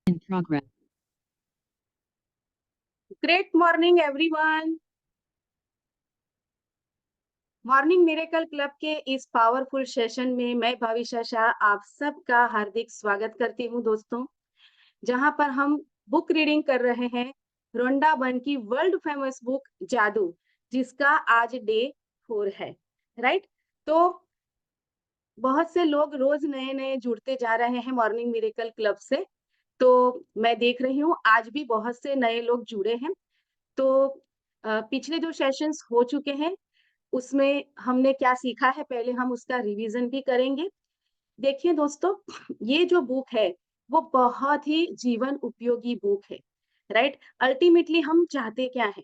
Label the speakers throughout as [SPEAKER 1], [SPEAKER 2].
[SPEAKER 1] In progress.
[SPEAKER 2] Great morning everyone. Morning Miracle club के इस powerful session में मैं भविष्य शाह आप सबका हार्दिक स्वागत करती हूँ दोस्तों, जहां पर हम बुक रीडिंग कर रहे हैं रोंडा बर्न की वर्ल्ड फेमस बुक जादू, जिसका आज डे 4 है। राइट। तो बहुत से लोग रोज नए नए जुड़ते जा रहे हैं मॉर्निंग मिरेकल क्लब से। तो मैं देख रही हूँ आज भी बहुत से नए लोग जुड़े हैं। तो पिछले जो सेशंस हो चुके हैं उसमें हमने क्या सीखा है, पहले हम उसका रिवीजन भी करेंगे। देखिए दोस्तों, ये जो बुक है वो बहुत ही जीवन उपयोगी बुक है। राइट। अल्टीमेटली हम चाहते क्या है?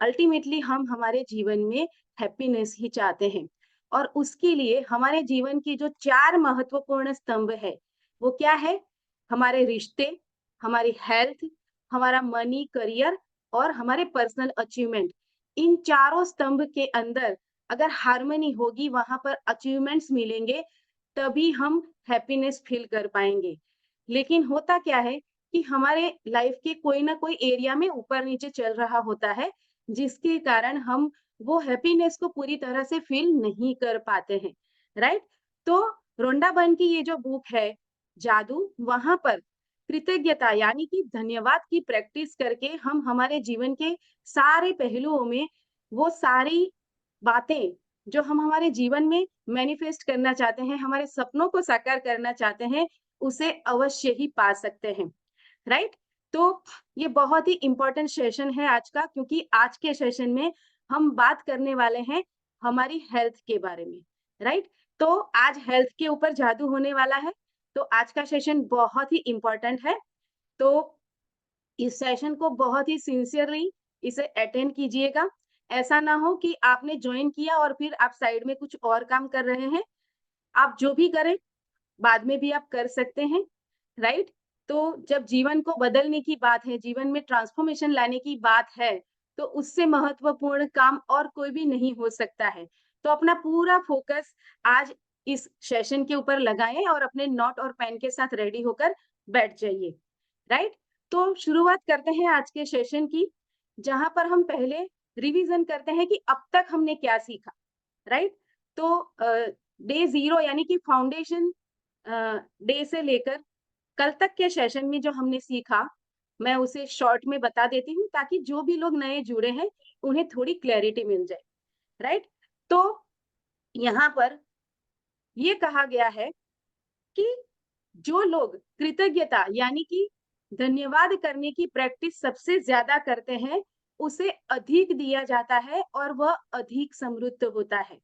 [SPEAKER 2] अल्टीमेटली हम हमारे जीवन में हैप्पीनेस ही चाहते हैं, और उसके लिए हमारे जीवन की जो 4 महत्वपूर्ण स्तंभ है वो क्या है? हमारे रिश्ते, हमारी हेल्थ, हमारा मनी, करियर और हमारे पर्सनल अचीवमेंट। इन चारों स्तंभ के अंदर अगर हार्मनी होगी, वहां पर अचीवमेंट्स मिलेंगे, तभी हम हैप्पीनेस फील कर पाएंगे। लेकिन होता क्या है कि हमारे लाइफ के कोई ना कोई एरिया में ऊपर नीचे चल रहा होता है, जिसके कारण हम वो हैप्पीनेस को पूरी तरह से फील नहीं कर पाते हैं। राइट। तो रोंडा बर्न की ये जो बुक है जादू, वहां पर कृतज्ञता यानी कि धन्यवाद की प्रैक्टिस करके हम हमारे जीवन के सारे पहलुओं में वो सारी बातें जो हम हमारे जीवन में मैनिफेस्ट करना चाहते हैं, हमारे सपनों को साकार करना चाहते हैं, उसे अवश्य ही पा सकते हैं। राइट। तो ये बहुत ही इंपॉर्टेंट सेशन है आज का, क्योंकि आज के सेशन में हम बात करने वाले हैं हमारी हेल्थ के बारे में। राइट। तो आज हेल्थ के ऊपर जादू होने वाला है, तो आज का सेशन बहुत ही इंपॉर्टेंट है। तो इस सेशन को बहुत ही सिंसियरली इसे अटेंड कीजिएगा। ऐसा ना हो कि आपने ज्वाइन किया और फिर आप साइड में कुछ और काम कर रहे हैं। आप जो भी करें बाद में भी आप कर सकते हैं। राइट। तो जब जीवन को बदलने की बात है, जीवन में ट्रांसफॉर्मेशन लाने की बात है, तो उससे महत्वपूर्ण काम और कोई भी नहीं हो सकता है। तो अपना पूरा फोकस आज इस सेशन के ऊपर लगाएं और अपने नोट और पेन के साथ रेडी होकर बैठ जाइए। राइट। तो शुरुआत करते हैं आज के सेशन की, जहां पर हम पहले रिवीजन करते हैं कि अब तक हमने क्या सीखा। राइट। तो डे 0 यानी कि फाउंडेशन डे से लेकर कल तक के सेशन में जो हमने सीखा, मैं उसे शॉर्ट में बता देती हूँ ताकि जो भी लोग नए जुड़े हैं उन्हें थोड़ी क्लैरिटी मिल जाए। राइट। तो यहाँ पर ये कहा गया है कि जो लोग कृतज्ञता यानी कि धन्यवाद करने की प्रैक्टिस सबसे ज्यादा करते हैं, उसे अधिक दिया जाता है और वह अधिक समृद्ध होता है।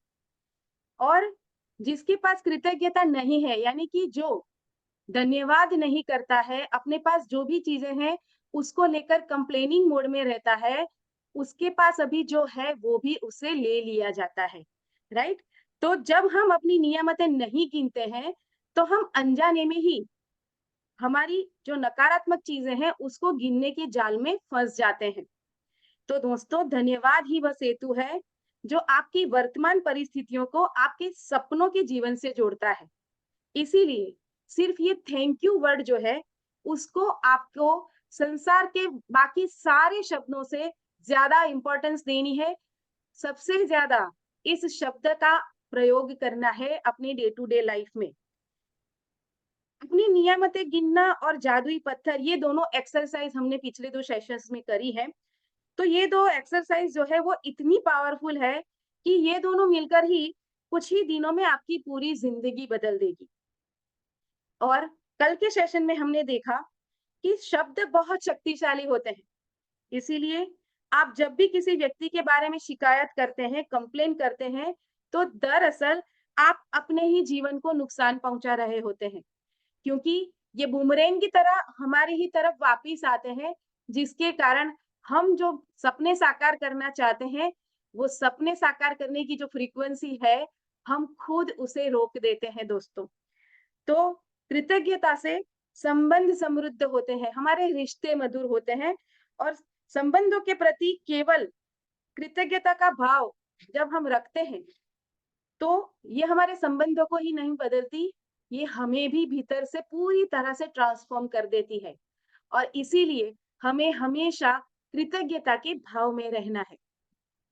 [SPEAKER 2] और जिसके पास कृतज्ञता नहीं है यानी कि जो धन्यवाद नहीं करता है, अपने पास जो भी चीजें हैं उसको लेकर कंप्लेनिंग मोड में रहता है, उसके पास अभी जो है वो भी उसे ले लिया जाता है। राइट। तो जब हम अपनी नियामतें नहीं गिनते हैं, तो हम अनजाने में ही हमारी जो नकारात्मक चीजें हैं उसको गिनने के जाल में फंस जाते हैं। तो दोस्तों, धन्यवाद ही वह सेतु है जो आपकी वर्तमान परिस्थितियों को आपके सपनों के जीवन से जोड़ता है। इसीलिए सिर्फ ये थैंक यू वर्ड जो है, उसको आपको संसार के बाकी सारे शब्दों से ज्यादा इंपॉर्टेंस देनी है। सबसे ज्यादा इस शब्द का प्रयोग करना है अपनी डे टू डे लाइफ में। अपनी नियामतें गिनना और जादुई पत्थर, ये दोनों एक्सरसाइज हमने पिछले 2 सेशंस में करी है। तो ये 2 एक्सरसाइज जो है वो इतनी पावरफुल है कि ये दोनों मिलकर ही कुछ ही दिनों में आपकी पूरी जिंदगी बदल देगी। और कल के सेशन में हमने देखा कि शब्द बहुत शक्तिशाली होते हैं। इसीलिए आप जब भी किसी व्यक्ति के बारे में शिकायत करते हैं, कंप्लेन करते हैं, तो दरअसल आप अपने ही जीवन को नुकसान पहुंचा रहे होते हैं, क्योंकि ये बूमरैंग की तरह हमारी ही तरफ वापिस आते हैं, जिसके कारण हम जो सपने साकार करना चाहते हैं, वो सपने साकार करने की जो फ्रीक्वेंसी है, हम खुद उसे रोक देते हैं दोस्तों। तो कृतज्ञता से संबंध समृद्ध होते हैं, हमारे रिश्ते मधुर होते हैं, और संबंधों के प्रति केवल कृतज्ञता का भाव जब हम रखते हैं, तो ये हमारे संबंधों को ही नहीं बदलती, ये हमें भी भीतर से पूरी तरह से ट्रांसफॉर्म कर देती है। और इसीलिए हमें हमेशा कृतज्ञता के भाव में रहना है।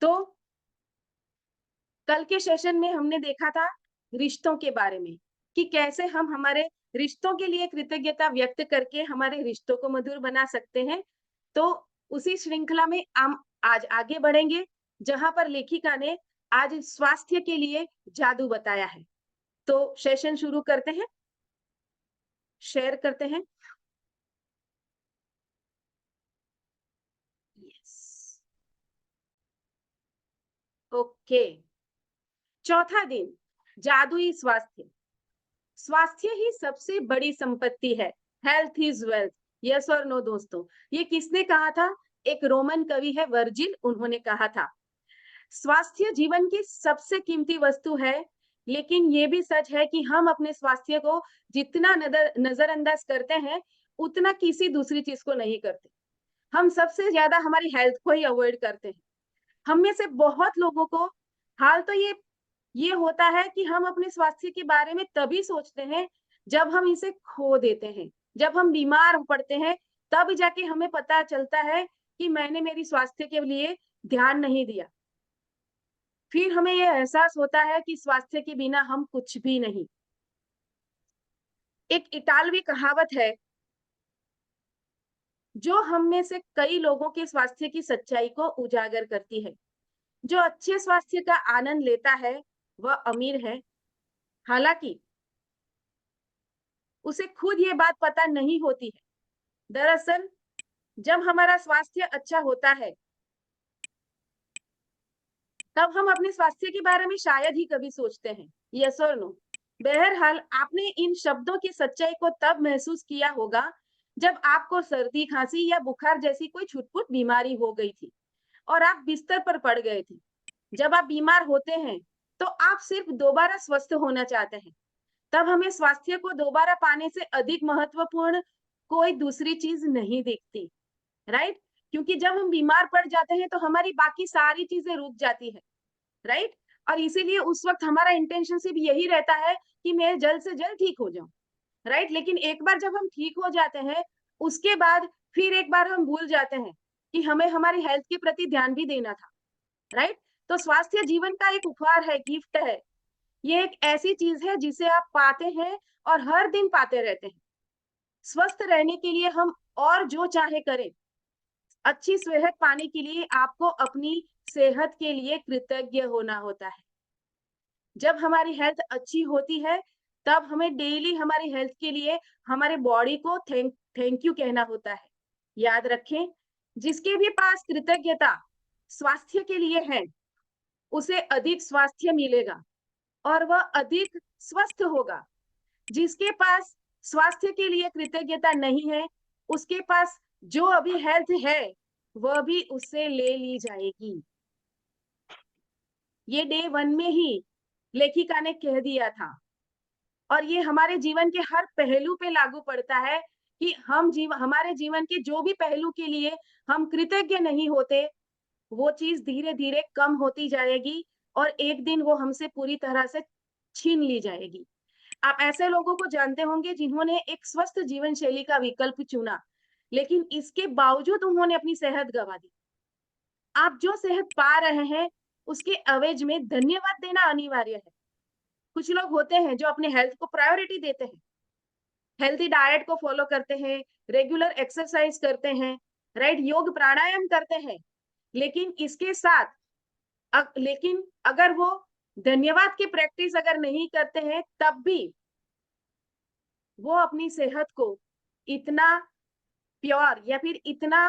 [SPEAKER 2] तो कल के सेशन में हमने देखा था रिश्तों के बारे में कि कैसे हम हमारे रिश्तों के लिए कृतज्ञता व्यक्त करके हमारे रिश्तों को मधुर बना सकते हैं। तो उसी श्रृंखला में हम आज आगे बढ़ेंगे, जहां पर लेखिका ने आज स्वास्थ्य के लिए जादू बताया है। तो सेशन शुरू करते हैं, शेयर करते हैं। Yes, okay. चौथा दिन, जादुई स्वास्थ्य। स्वास्थ्य ही सबसे बड़ी संपत्ति है। Health is wealth. यस और नो दोस्तों, ये किसने कहा था? एक रोमन कवि है वर्जिल, उन्होंने कहा था। स्वास्थ्य जीवन की सबसे कीमती वस्तु है, लेकिन ये भी सच है कि हम अपने स्वास्थ्य को जितना नजरअंदाज करते हैं, उतना किसी दूसरी चीज को नहीं करते। हम सबसे ज्यादा हमारी हेल्थ को ही अवॉइड करते हैं। हम में से बहुत लोगों को हाल तो ये होता है कि हम अपने स्वास्थ्य के बारे में तभी सोचते हैं जब हम इसे खो देते हैं, जब हम बीमार पड़ते हैं, तब जाके हमें पता चलता है कि मैंने मेरी स्वास्थ्य के लिए ध्यान नहीं दिया। फिर हमें ये एहसास होता है कि स्वास्थ्य के बिना हम कुछ भी नहीं। एक इतालवी कहावत है जो हम में से कई लोगों के स्वास्थ्य की सच्चाई को उजागर करती है। जो अच्छे स्वास्थ्य का आनंद लेता है वह अमीर है, हालांकि उसे खुद ये बात पता नहीं होती है। दरअसल जब हमारा स्वास्थ्य अच्छा होता है, तब हम अपने स्वास्थ्य के बारे में शायद ही कभी सोचते हैं। यस और नो? बहरहाल आपने इन शब्दों की सच्चाई को तब महसूस किया होगा जब आपको सर्दी, खांसी या बुखार जैसी कोई छुटपुट बीमारी हो गई थी और आप बिस्तर पर पड़ गए थे। जब आप बीमार होते हैं, तो आप सिर्फ दोबारा स्वस्थ होना चाहते हैं। तब हमें स्वास्थ्य को दोबारा पाने से अधिक महत्वपूर्ण कोई दूसरी चीज नहीं दिखती, राइट? क्योंकि जब हम बीमार पड़ जाते हैं तो हमारी बाकी सारी चीजें रुक जाती है, राइट? और इसीलिए उस वक्त हमारा इंटेंशन सिर्फ यही रहता है कि मैं जल्द से जल्द ठीक हो जाऊं, राइट? लेकिन एक बार जब हम ठीक हो जाते हैं, उसके बाद फिर एक बार हम भूल जाते हैं कि हमें हमारी हेल्थ के प्रति ध्यान भी देना था, राइट? तो स्वास्थ्य जीवन का एक उपहार है, गिफ्ट है। ये एक ऐसी चीज है जिसे आप पाते हैं और हर दिन पाते रहते हैं। स्वस्थ रहने के लिए हम और जो चाहे करें, अच्छी सेहत पाने के लिए आपको अपनी सेहत के लिए कृतज्ञ होना होता है। जब हमारी हेल्थ अच्छी होती है, तब हमें डेली हमारी हेल्थ के लिए हमारे बॉडी को थैंक यू कहना होता है। याद रखें, जिसके भी पास कृतज्ञता स्वास्थ्य के लिए है, उसे अधिक स्वास्थ्य मिलेगा और वह अधिक स्वस्थ होगा। जिसके पास स्वास्थ्य के लिए कृतज्ञता नहीं है, उसके पास जो अभी हेल्थ है, वह भी उससे ले ली जाएगी। ये डे 1 में ही लेखिका ने कह दिया था और ये हमारे जीवन के हर पहलू पे लागू पड़ता है कि हमारे जीवन के जो भी पहलू के लिए हम कृतज्ञ नहीं होते, वो चीज धीरे-धीरे कम होती जाएगी और एक दिन वो हमसे पूरी तरह से छीन ली जाएगी। आप ऐसे लोगों को जानते होंगे जिन्होंने एक स्वस्थ जीवन शैली का विकल्प चुना, लेकिन इसके बावजूद उन्होंने अपनी सेहत गंवा दी। आप जो सेहत पा रहे हैं, उसके एवज में धन्यवाद देना अनिवार्य है। कुछ लोग होते हैं जो अपने हेल्थ को प्रायोरिटी देते हैं, हेल्थी डाइट को फॉलो करते हैं, रेगुलर एक्सरसाइज करते हैं, राइट? योग प्राणायाम करते हैं, लेकिन इसके साथ लेकिन अगर वो धन्यवाद की प्रैक्टिस अगर नहीं करते हैं, तब भी वो अपनी सेहत को इतना प्योर या फिर इतना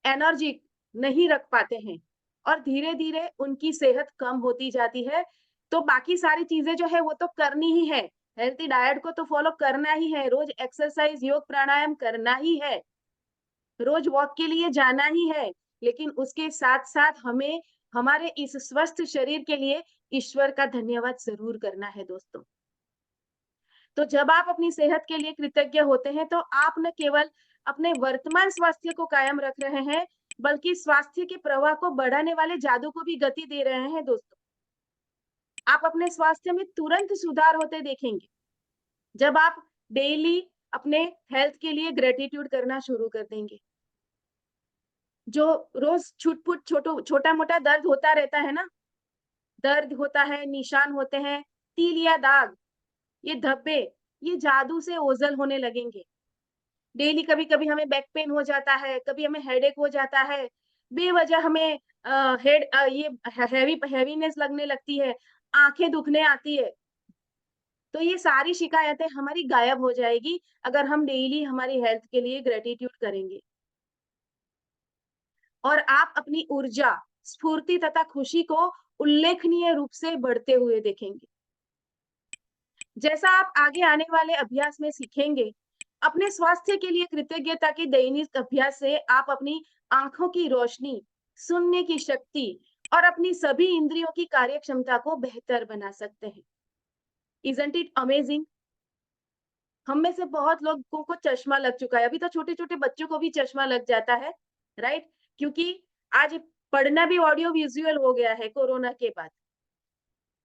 [SPEAKER 2] एनर्जिक नहीं रख पाते हैं और धीरे-धीरे उनकी सेहत कम होती जाती है। तो बाकी सारी चीज़ें जो है वो तो करनी ही है। हेल्थी डाइट को तो फॉलो करना ही है, रोज़ एक्सरसाइज, योग प्राणायाम करना ही है, रोज़ वॉक के लिए जाना ही है। लेकिन उसके साथ-साथ हमें हमारे इस स्वस्थ शरीर के लिए ईश्वर का धन्यवाद ज़रूर करना है दोस्तों। तो जब आप अपनी सेहत के लिए कृतज्ञ होते हैं, तो आप न केवल अपने वर्तमान स्वास्थ्य को कायम रख रहे हैं, बल्कि स्वास्थ्य के प्रवाह को बढ़ाने वाले जादू को भी गति दे रहे हैं दोस्तों। आप अपने स्वास्थ्य में तुरंत सुधार होते देखेंगे। जब आप डेली अपने हेल्थ के लिए ग्रेटिट्यूड करना शुरू कर देंगे। जो रोज छुट-पुट छोटा-मोटा दर्द होता रहता है ना, दर्द होता है, निशान होते हैं, तिल या दाग, ये धब्बे, ये जादू से ओझल होने लगेंगे। डेली कभी-कभी हमें बैक पेन हो जाता है, कभी हमें हेडेक हो जाता है, बेवजह हमें ये हैवीनेस लगने लगती है, आँखें दुखने आती है। तो ये सारी शिकायतें हमारी गायब हो जाएगी अगर हम डेली हमारी हेल्थ के लिए ग्रेटिट्यूड करेंगे। और आप अपनी ऊर्जा, स्फूर्ति तथा खुशी को उल्लेखनीय रूप से बढ़ते हुए देखेंगे। जैसा आप आगे आने वाले अभ्यास में सीखेंगे, अपने स्वास्थ्य के लिए कृतज्ञता के दैनिक अभ्यास से आप अपनी आँखों की रोशनी, सुनने की शक्ति और अपनी सभी इंद्रियों की कार्यक्षमता को बेहतर बना सकते हैं। Isn't it amazing? हम में से बहुत लोगों को चश्मा लग चुका है। अभी तो छोटे-छोटे बच्चों को भी चश्मा लग जाता है, राइट? क्योंकि आज पढ़ना भी ऑडियो विजुअल हो गया है कोरोना के बाद।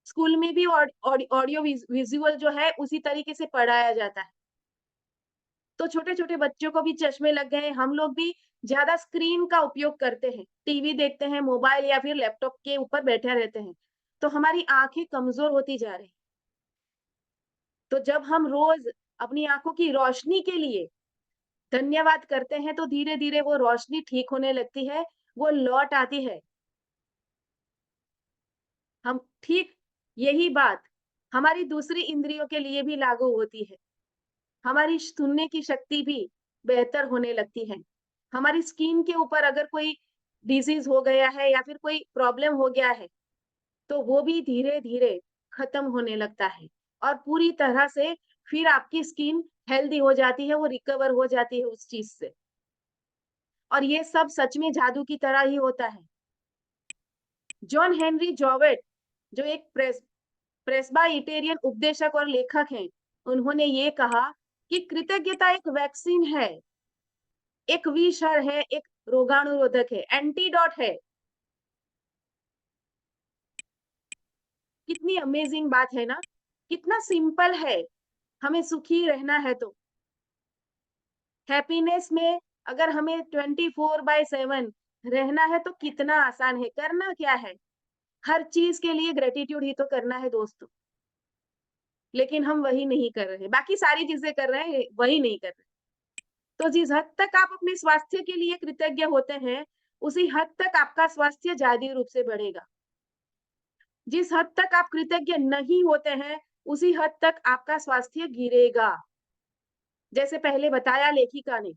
[SPEAKER 2] स्कूल में भी ऑडियो विजुअल जो है उसी तरीके से पढ़ाया जाता है। तो छोटे-छोटे बच्चों को भी चश्मे लग गए हैं। हम लोग भी ज़्यादा स्क्रीन का उपयोग करते हैं। टीवी देखते हैं, मोबाइल या फिर लैपटॉप के ऊपर बैठे रहते हैं। तो हमारी आँखें कमज़ोर होती जा रही हैं। तो जब हम रोज़ अपनी आँखों की रोशनी के लिए धन्यवाद करते हैं, तो धीरे-धीरे वो रोशनी ठीक होने लगती है, वो लौट आती है। हम ठीक यही बात हमारी दूसरी इंद्रियों के लिए भी लागू होती है। हमारी सुनने की शक्ति भी बेहतर होने लगती है। हमारी स्किन के ऊपर अगर कोई डिज़ीज़ हो गया है या फिर कोई प्रॉब्लम हो गया है, तो वो भी धीरे-धीरे खत्म होने लगता है और पूरी तरह से फिर आपकी स्किन हेल्दी हो जाती है, वो रिकवर हो जाती है उस चीज़ से। और ये सब सच में जादू की तरह ही होता है। जॉन हेनरी जॉवेट जो एक प्रेस्बाइटेरियन उपदेशक और लेखक हैं, उन्होंने ये कहा कि कृतज्ञता एक वैक्सीन है, एक विषहर है, एक रोगाणुरोधक है, एंटीडोट है। कितनी अमेजिंग बात है ना? कितना सिंपल है, हमें सुखी रहना है तो। हैप्पीनेस में अगर हमें 24/7 रहना है तो कितना आसान है, करना क्या है? हर चीज़ के लिए ग्रैटिट्यूड ही तो करना है दोस्तों। लेकिन हम वही नहीं कर रहे, बाकी सारी चीज़ें कर रहे हैं, वही नहीं कर रहे। तो जिस हद तक आप अपने स्वास्थ्य के लिए कृतज्ञ होते हैं, उसी हद तक आपका स्वास्थ्य जादुई रूप से बढ़ेगा। जिस हद तक आप कृतज्ञ नहीं होते हैं, उसी हद तक आपका स्वास्थ्य गिरेगा। जैसे पहले बताया लेखिका ने,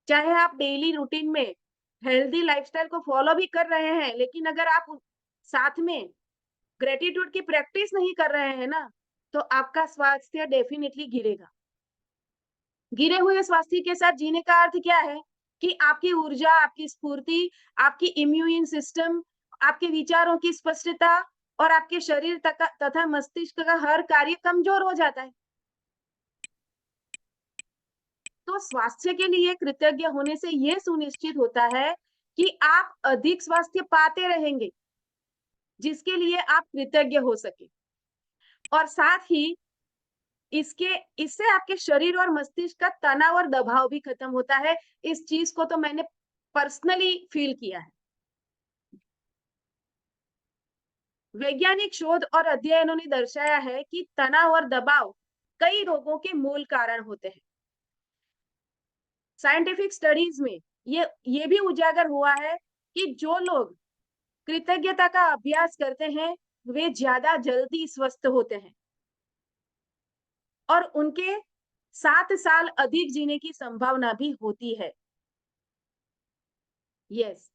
[SPEAKER 2] चाहे आप डेली रूटीन में हेल्दी लाइफ़स्टाइल को फ़ॉलो भी कर रहे हैं, लेकिन अगर आप साथ में ग्रैटिट्यूड की प्रैक्टिस नहीं कर रहे हैं ना, तो आपका स्वास्थ्य डेफ़िनिटली गिरेगा। गिरे हुए स्वास्थ्य के साथ जीने का अर्थ क्या है? कि आपकी ऊर्जा, आपकी स्फूर्ति, आपकी इम्यून सिस्टम, आपके विचारों की स्पष्टता और आपके शरीर तथा मस्तिष्क का हर कार्य कमज़ोर हो जाता है। तो स्वास्थ्य के लिए कृतज्ञ होने से ये सुनिश्चित होता है कि आप अधिक स्वास्थ्य पाते रहेंगे, जिसके लिए आप कृतज्ञ हो सकें। और साथ ही इसके इससे आपके शरीर और मस्तिष्क का तनाव और दबाव भी खत्म होता है। इस चीज़ को तो मैंने पर्सनली फ़ील किया है। वैज्ञानिक शोध और अध्ययनों ने दर्शाया है कि तनाव और दबाव कई रोगों के मूल कारण होते हैं। साइंटिफिक स्टडीज में ये भी उजागर हुआ है कि जो लोग कृतज्ञता का अभ्यास करते हैं, वे ज़्यादा जल्दी स्वस्थ होते हैं और उनके 7 साल अधिक जीने की संभावना भी होती है। यस,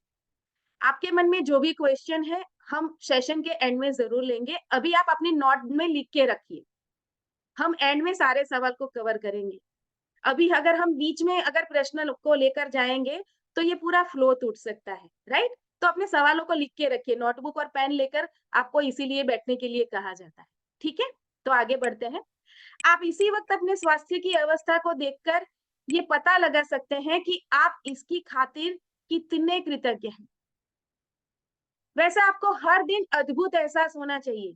[SPEAKER 2] आपके मन में जो भी क्वेश्चन है, हम सेशन के एंड में ज़रूर लेंगे। अभी आप अपनी नोट में लिख के रखिए। हम एंड में सारे सवाल को कवर करेंगे। अभी अगर हम बीच में अगर प्रश्न को लेकर जाएँगे, तो ये पूरा फ्लो टूट सकता है, राइट? तो अपने सवालों को लिख के रखिए, नोटबुक और पेन लेकर आपको इसीलिए बैठने के लिए कहा जाता है, ठीक है? तो आगे बढ़ते हैं। आप इसी वक़्त अपने स्वास्थ्य की अवस्था को देखकर ये पता लगा सकते हैं कि आप इसकी खातिर कितने कृतज्ञ हैं। वैसे आपको हर दिन अद्भुत एहसास होना चाहिए।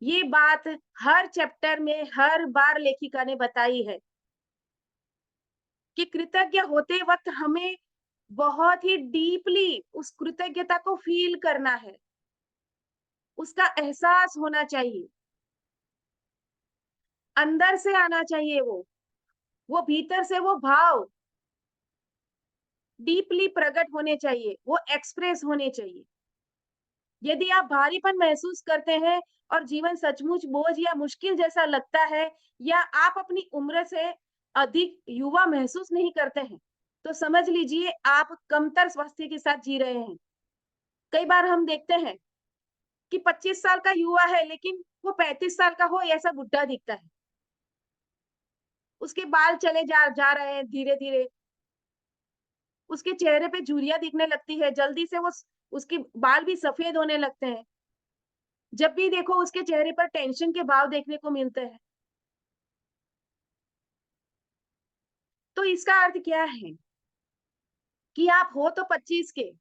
[SPEAKER 2] ये बात हर चैप्टर में हर बार लेखिका ने बताई है कि कृतज्ञ होते वक्त हमें बहुत ही डीपली उस कृतज्ञता को फील करना है, उसका एहसास होना चाहिए, अंदर से आना चाहिए वो भीतर से वो भाव डीपली प्रकट होने चाहिए, वो एक्सप्रेस होने चाहिए। यदि आप भारीपन महसूस करते हैं और जीवन सचमुच बोझ या मुश्किल जैसा लगता है या आप अपनी उम्र से अधिक युवा महसूस नहीं करते हैं, तो समझ लीजिए आप कमतर स्वास्थ्य के साथ जी रहे हैं। कई बार हम देखते हैं कि 25 साल का युवा है लेकिन वो 35 साल का हो ऐसा बुड्ढा दिखता है। उसके बाल चले जा रहे हैं धीरे-धीरे, उसके चेहरे पे झुर्रियाँ दिखने लगती है, जल्दी से उसके बाल भी सफेद होने लगते हैं। जब भी देखो उसके चेहरे पर टेंशन के भाव देखने को मिलते हैं। तो इसका अर्थ क्या है कि आप हो तो 25 के,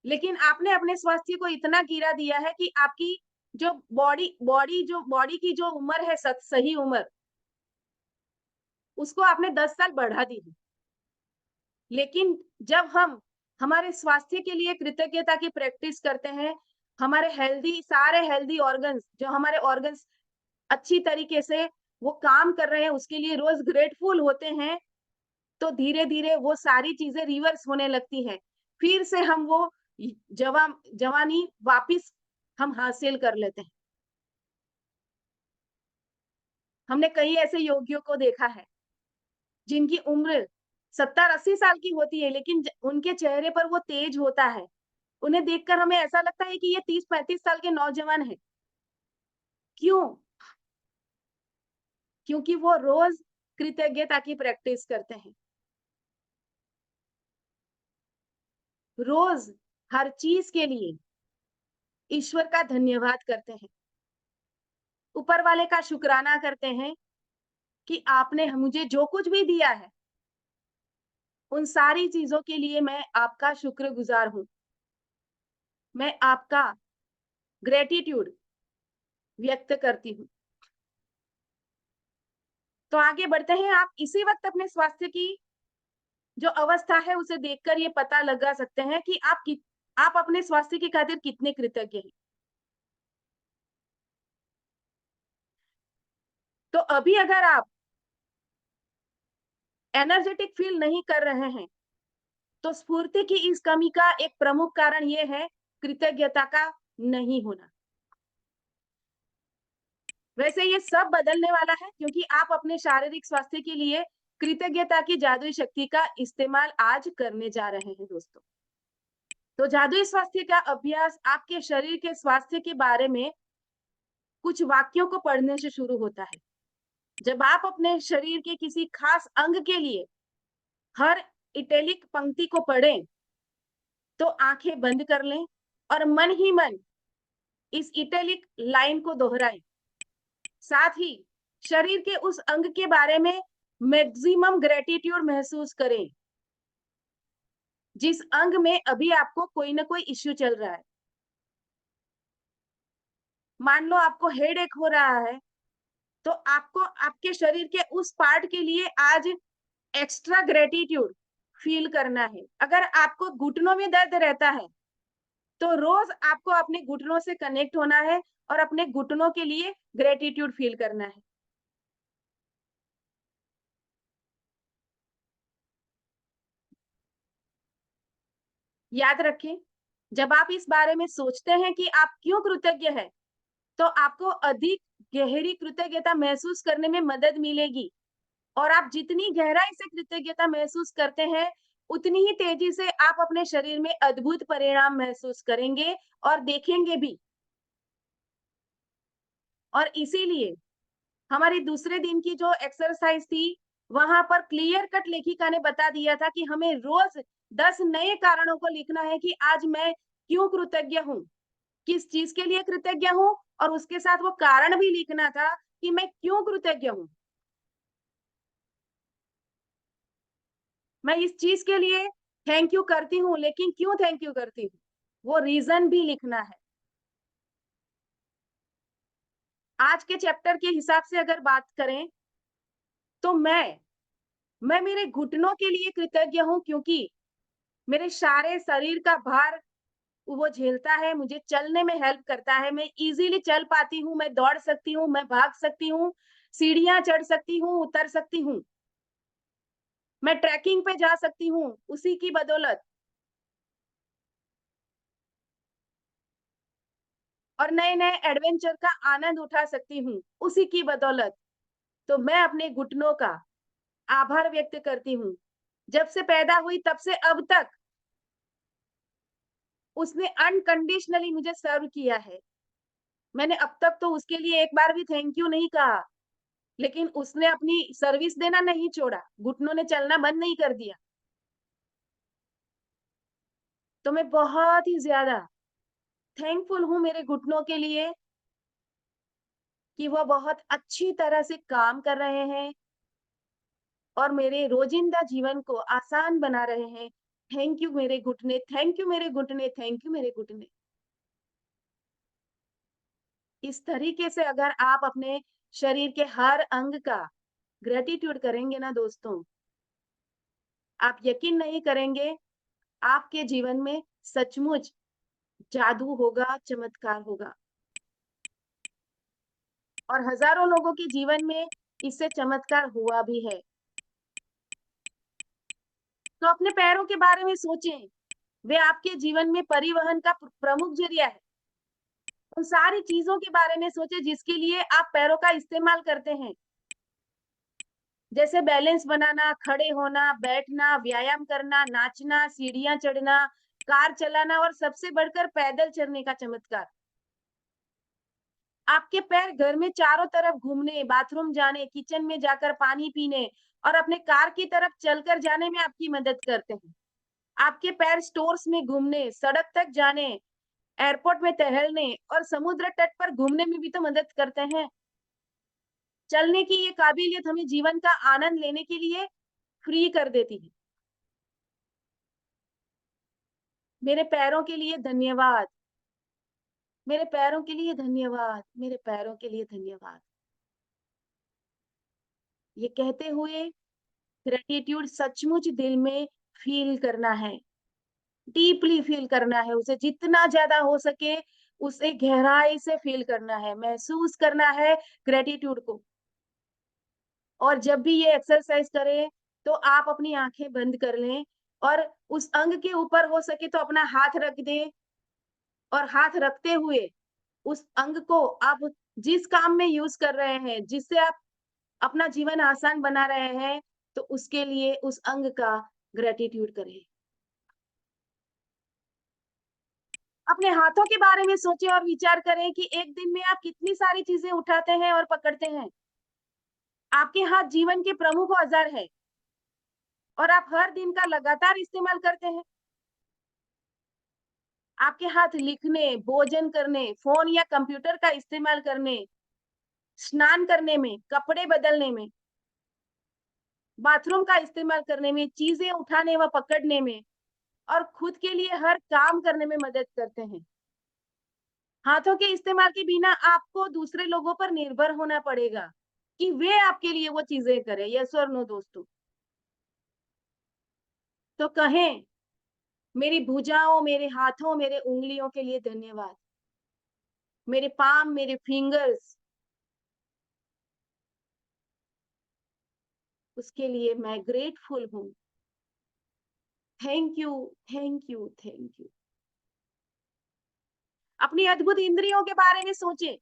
[SPEAKER 2] लेकिन आपने अपने स्वास्थ्य को इतना गिरा दिया है कि आपकी जो बॉडी की जो उम्र है सही उम्र, उसको आपने 10 साल बढ़ा दी है। लेकिन जब हम हमारे स्वास्थ्य के लिए कृतज्ञता की प्रैक्टिस करते हैं, हमारे सारे हेल्दी ऑर्गन्स जो हमारे ऑर्गन्स अच्छी तरीके से वो काम कर रहे हैं, उसके लिए रोज़ ग्रेटफुल होते हैं, तो धीरे-धीरे वो सारी चीज़ें रिवर्स होने लगती हैं। फिर से हम वो जवानी वापिस हम हासिल कर लेते हैं। हमने कई ऐसे योगियों को देखा है, जिनकी उम्र 70-80 साल की होती है, लेकिन उनके चेहरे पर वो तेज होता है। उन्हें देखकर हमें ऐसा लगता है कि ये 30-35 साल के नौजवान हैं। क्यों? क्योंकि वो रोज़ कृतज्ञता की प्रैक्टिस करते हैं। रोज़ हर चीज़ के लिए ईश्वर का धन्यवाद करते हैं। ऊपर वाले का शुक्राना करते हैं कि आपने मुझे जो कुछ भी दिया है, उन सारी चीज़ों के लिए मैं आपका शुक्रगुज़ार हूँ। मैं आपका ग्रैटिट्यूड व्यक्त करती हूँ। तो आगे बढ़ते हैं, आप इसी वक़्त अपने स्वास्थ्य की जो अवस्था है, उसे देखकर ये पता लगा सकते हैं कि आप अपने स्वास्थ्य की खातिर कितने कृतज्ञ हैं। तो अभी अगर आप एनर्जेटिक फ़ील नहीं कर रहे हैं, तो स्फूर्ति की इस कमी का एक प्रमुख कारण ये है, कृतज्ञता का नहीं होना। वैसे ये सब बदलने वाला है क्योंकि आप अपने शारीरिक स्वास्थ्य के लिए कृतज्ञता की जादुई शक्ति का इस्तेमाल आज करने जा रहे हैं दोस्तों। तो जादुई स्वास्थ्य का अभ्यास आपके शरीर के स्वास्थ्य के बारे में कुछ वाक्यों को पढ़ने से शुरू होता है। जब आप अपने शरीर के किसी खास अंग के लिए हर इटैलिक पंक्ति को पढ़ें, तो आंखें बंद कर लें और मन ही मन इस इटैलिक लाइन को दोहराएं। साथ ही शरीर के उस अंग के बारे में मैक्सिमम ग्रेटिट्यूड महसूस करें जिस अंग में अभी आपको कोई ना कोई इश्यू चल रहा है। मान लो आपको हेडेक हो रहा है, तो आपको आपके शरीर के उस पार्ट के लिए आज एक्स्ट्रा ग्रेटिट्यूड फील करना है। अगर आपको घुटनों में दर्द रहता है, तो रोज आपको अपने घुटनों से कनेक्ट होना है और अपने घुटनों के लिए ग्रेटिट्यूड फील करना है। याद रखें, जब आप इस बारे में सोचते हैं कि आप क्यों कृतज्ञ हैं, तो आपको अधिक गहरी कृतज्ञता महसूस करने में मदद मिलेगी और आप जितनी गहराई से कृतज्ञता महसूस करते हैं, उतनी ही तेजी से आप अपने शरीर में अद्भुत परिणाम महसूस करेंगे और देखेंगे भी। और इसीलिए हमारी दूसरे दिन की जो एक्सरसाइज थी, वहाँ पर क्लियर कट लेखिका ने बता दिया था कि हमें रोज़ 10 नए कारणों को लिखना है कि आज मैं क्यों कृतज्ञ हूँ, किस चीज़ के लिए कृतज्ञ हूँ और उसके साथ वो कारण भी लिखना था कि मैं क्यों कृतज्ञ हूँ। मैं इस चीज़ के लिए थैंक यू करती हूँ, लेकिन क्यों थैंक यू करती हूँ, वो रीज़न भी लिखना है। आज के चैप्टर के हिसाब से अगर बात करें, तो मैं मेरे घुटनों के लिए कृतज्ञ हूँ क्योंकि मेरे सारे शरीर का भार वो झेलता है, मुझे चलने में हेल्प करता है, मैं इज़िली चल पाती हूँ, मैं दौड़ सकती हूँ, मैं भाग सकती हूँ, सीढ़ियाँ चढ़ सकती हूँ, उतर सकती हूँ। मैं ट्रैकिंग पे जा सकती हूँ, उसी की बदौलत और नए-नए एडवेंचर का आनंद उठा सकती हूँ, उसी की बदौलत। तो मैं अपने घुटनों का आभार व्यक्त करती हूँ। जब से पैदा हुई तब से अब तक उसने अनकंडीशनली मुझे सर्व किया है। मैंने अब तक तो उसके लिए एक बार भी थैंक यू नहीं कहा, लेकिन उसने अपनी सर्विस देना नहीं छोड़ा, घुटनों ने चलना बंद नहीं कर दिया। तो मैं बहुत ही ज़्यादा थैंकफुल हूँ मेरे घुटनों के लिए कि वो बहुत अच्छी तरह से काम कर रहे हैं और मेरे रोज़िंदा जीवन को आसान बना रहे हैं। थैंक यू मेरे घुटने, थैंक यू मेरे घुटने, थैंक यू मेरे घुटने। इस तरीके से अगर आप अपने शरीर के हर अंग का ग्रैटिट्यूड करेंगे ना दोस्तों, आप यकीन नहीं करेंगे, आपके जीवन में सचमुच जादू होगा, चमत्कार होगा और हज़ारों लोगों के जीवन में इससे चमत्कार हुआ भी है। तो अपने पैरों के बारे में सोचें, वे आपके जीवन में परिवहन का प्रमुख ज़रिया है। उन सारी चीज़ों के बारे में सोचें जिसके लिए आप पैरों का इस्तेमाल करते हैं। जैसे बैलेंस बनाना, खड़े होना, बैठना, व्यायाम करना, नाचना, सीढ़ियाँ चढ़ना, कार चलाना और सबसे बढ़कर पैदल चलने का चमत्कार। आपके पैर घर में चारों तरफ घूमने, बाथरूम जाने, किचन में जाकर पानी पीने और अपने कार की तरफ चलकर जाने में आपकी मदद करते हैं। आपके पैर स्टोर्स में घूमने, सड़क तक जाने, एयरपोर्ट में टहलने और समुद्र तट पर घूमने में भी तो मदद करते हैं। चलने की ये काबिलियत हमें जीवन का आनंद लेने के लिए फ्री कर देती है। मेरे पैरों के लिए धन्यवाद, मेरे पैरों के लिए धन्यवाद, मेरे पैरों के लिए धन्यवाद। ये कहते हुए ग्रैटिट्यूड सचमुच दिल में फ़ील करना है, डीपली फ़ील करना है, उसे जितना ज़्यादा हो सके उसे गहराई से फ़ील करना है, महसूस करना है ग्रैटिट्यूड को। और जब भी ये एक्सरसाइज़ करें, तो आप अपनी आँखें बंद कर लें और उस अंग के ऊपर हो सके तो अपना हाथ रख दें और हाथ रखते हुए उस अंग को आप जिस काम में यूज़ कर रहे हैं, जिससे आप अपना जीवन आसान बना रहे हैं, तो उसके लिए उस अंग का ग्रैटिट्यूड करें। अपने हाथों के बारे में सोचें और विचार करें कि एक दिन में आप कितनी सारी चीज़ें उठाते हैं और पकड़ते हैं। आपके हाथ जीवन के प्रमुख औज़ार हैं और आप हर दिन का लगातार इस्तेमाल करते हैं। आपके हाथ लिखने, भोजन करने, फ़ोन या कंप्यूटर का इस्तेमाल करने, स्नान करने में, कपड़े बदलने में, बाथरूम का इस्तेमाल करने में, चीज़ें उठाने व पकड़ने में और खुद के लिए हर काम करने में मदद करते हैं। हाथों के इस्तेमाल के बिना आपको दूसरे लोगों पर निर्भर होना पड़ेगा कि वे आपके लिए वो चीज़ें करें, येस और नो दोस्तों। तो कहें, मेरी भुजाओं, मेरे हाथों, मेरे उँगलियों के लिए धन्यवाद। मेरे पाम, मेरे फिंगर्स, उसके लिए मैं ग्रेटफुल हूँ। Thank you, thank you, thank you. अपनी अद्भुत इंद्रियों के बारे में सोचें।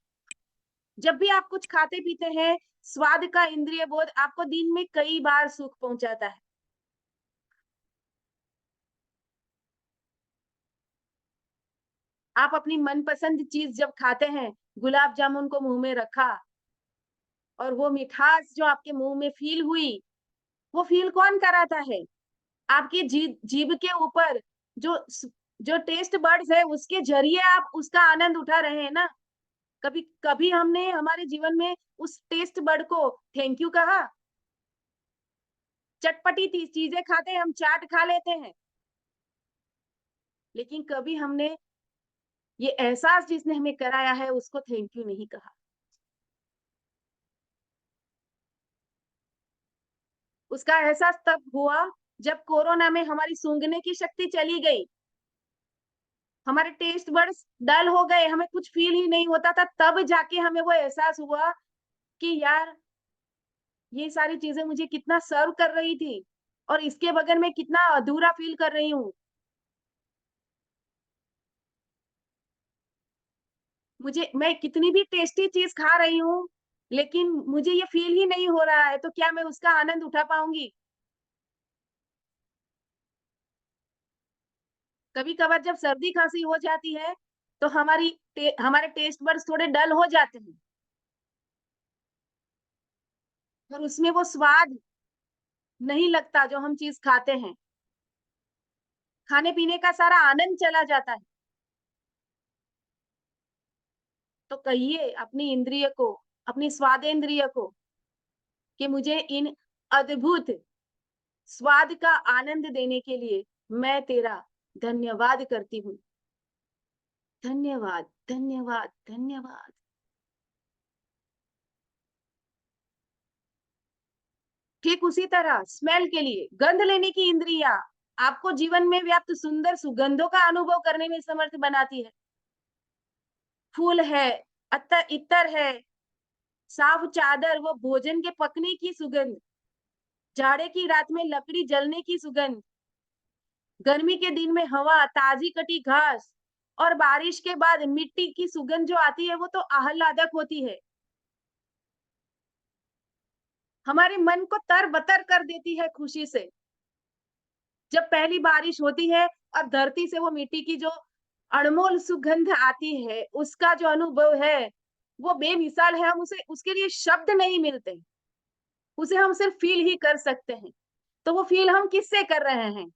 [SPEAKER 2] जब भी आप कुछ खाते-पीते हैं, स्वाद का इंद्रिय बोध आपको दिन में कई बार सुख पहुँचाता है। आप अपनी मनपसंद चीज़ जब खाते हैं, गुलाब जामुन को मुँह में रखा और वो मिठास जो आपके मुँह में फ़ील हुई, वो फ़ील कौन कराता है? आपकी जीभ के ऊपर जो जो टेस्ट बड्स है, उसके ज़रिए आप उसका आनंद उठा रहे हैं ना। कभी कभी हमने हमारे जीवन में उस टेस्ट बड को थैंक यू कहा? चटपटी चीज़ें खाते हैं, हम चाट खा लेते हैं, लेकिन कभी हमने ये एहसास जिसने हमें कराया है, उसको थैंक यू नहीं कहा। उसका एहसास तब हुआ जब कोरोना में हमारी सूंघने की शक्ति चली गई। हमारे टेस्ट बड्स डल हो गए, हमें कुछ फ़ील ही नहीं होता था, तब जाके हमें वो एहसास हुआ कि यार ये सारी चीज़ें मुझे कितना सर्व कर रही थी और इसके बगैर मैं कितना अधूरा फ़ील कर रही हूँ। मैं कितनी भी टेस्टी चीज़ खा रही हूँ, लेकिन मुझे ये फ़ील ही नहीं हो रहा है, तो क्या मैं उसका आनंद उठा पाऊँगी? कभी-कभार जब सर्दी-खाँसी हो जाती है, तो हमारे टेस्ट बड्स थोड़े डल हो जाते हैं और उसमें वो स्वाद नहीं लगता जो हम चीज़ खाते हैं। खाने-पीने का सारा आनंद चला जाता है। तो कहिए अपनी इंद्रिय को, अपनी स्वादेंद्रिय को कि मुझे इन अद्भुत स्वाद का आनंद देने के लिए मैं तेरा धन्यवाद करती हूँ। धन्यवाद, धन्यवाद, धन्यवाद। ठीक उसी तरह स्मेल के लिए गंध लेने की इंद्रियाँ आपको जीवन में व्याप्त सुंदर सुगंधों का अनुभव करने में समर्थ बनाती है। फूल है, इत्तर है, साफ चादर व भोजन के पकने की सुगंध, जाड़े की रात में लकड़ी जलने की सुगंध, गर्मी के दिन में हवा, ताजी कटी घास और बारिश के बाद मिट्टी की सुगंध जो आती है वो तो आह्लादक होती है। हमारे मन को तर-बतर कर देती है खुशी से। जब पहली बारिश होती है और धरती से वो मिट्टी की जो अनमोल सुगंध आती है, उसका जो अनुभव है, वो बेमिसाल है। हम उसे उसके लिए शब्द नहीं मिलते। उसे हम सिर्फ फ़ील ही कर सकते हैं। तो वो फ़ील हम किससे कर रहे हैं?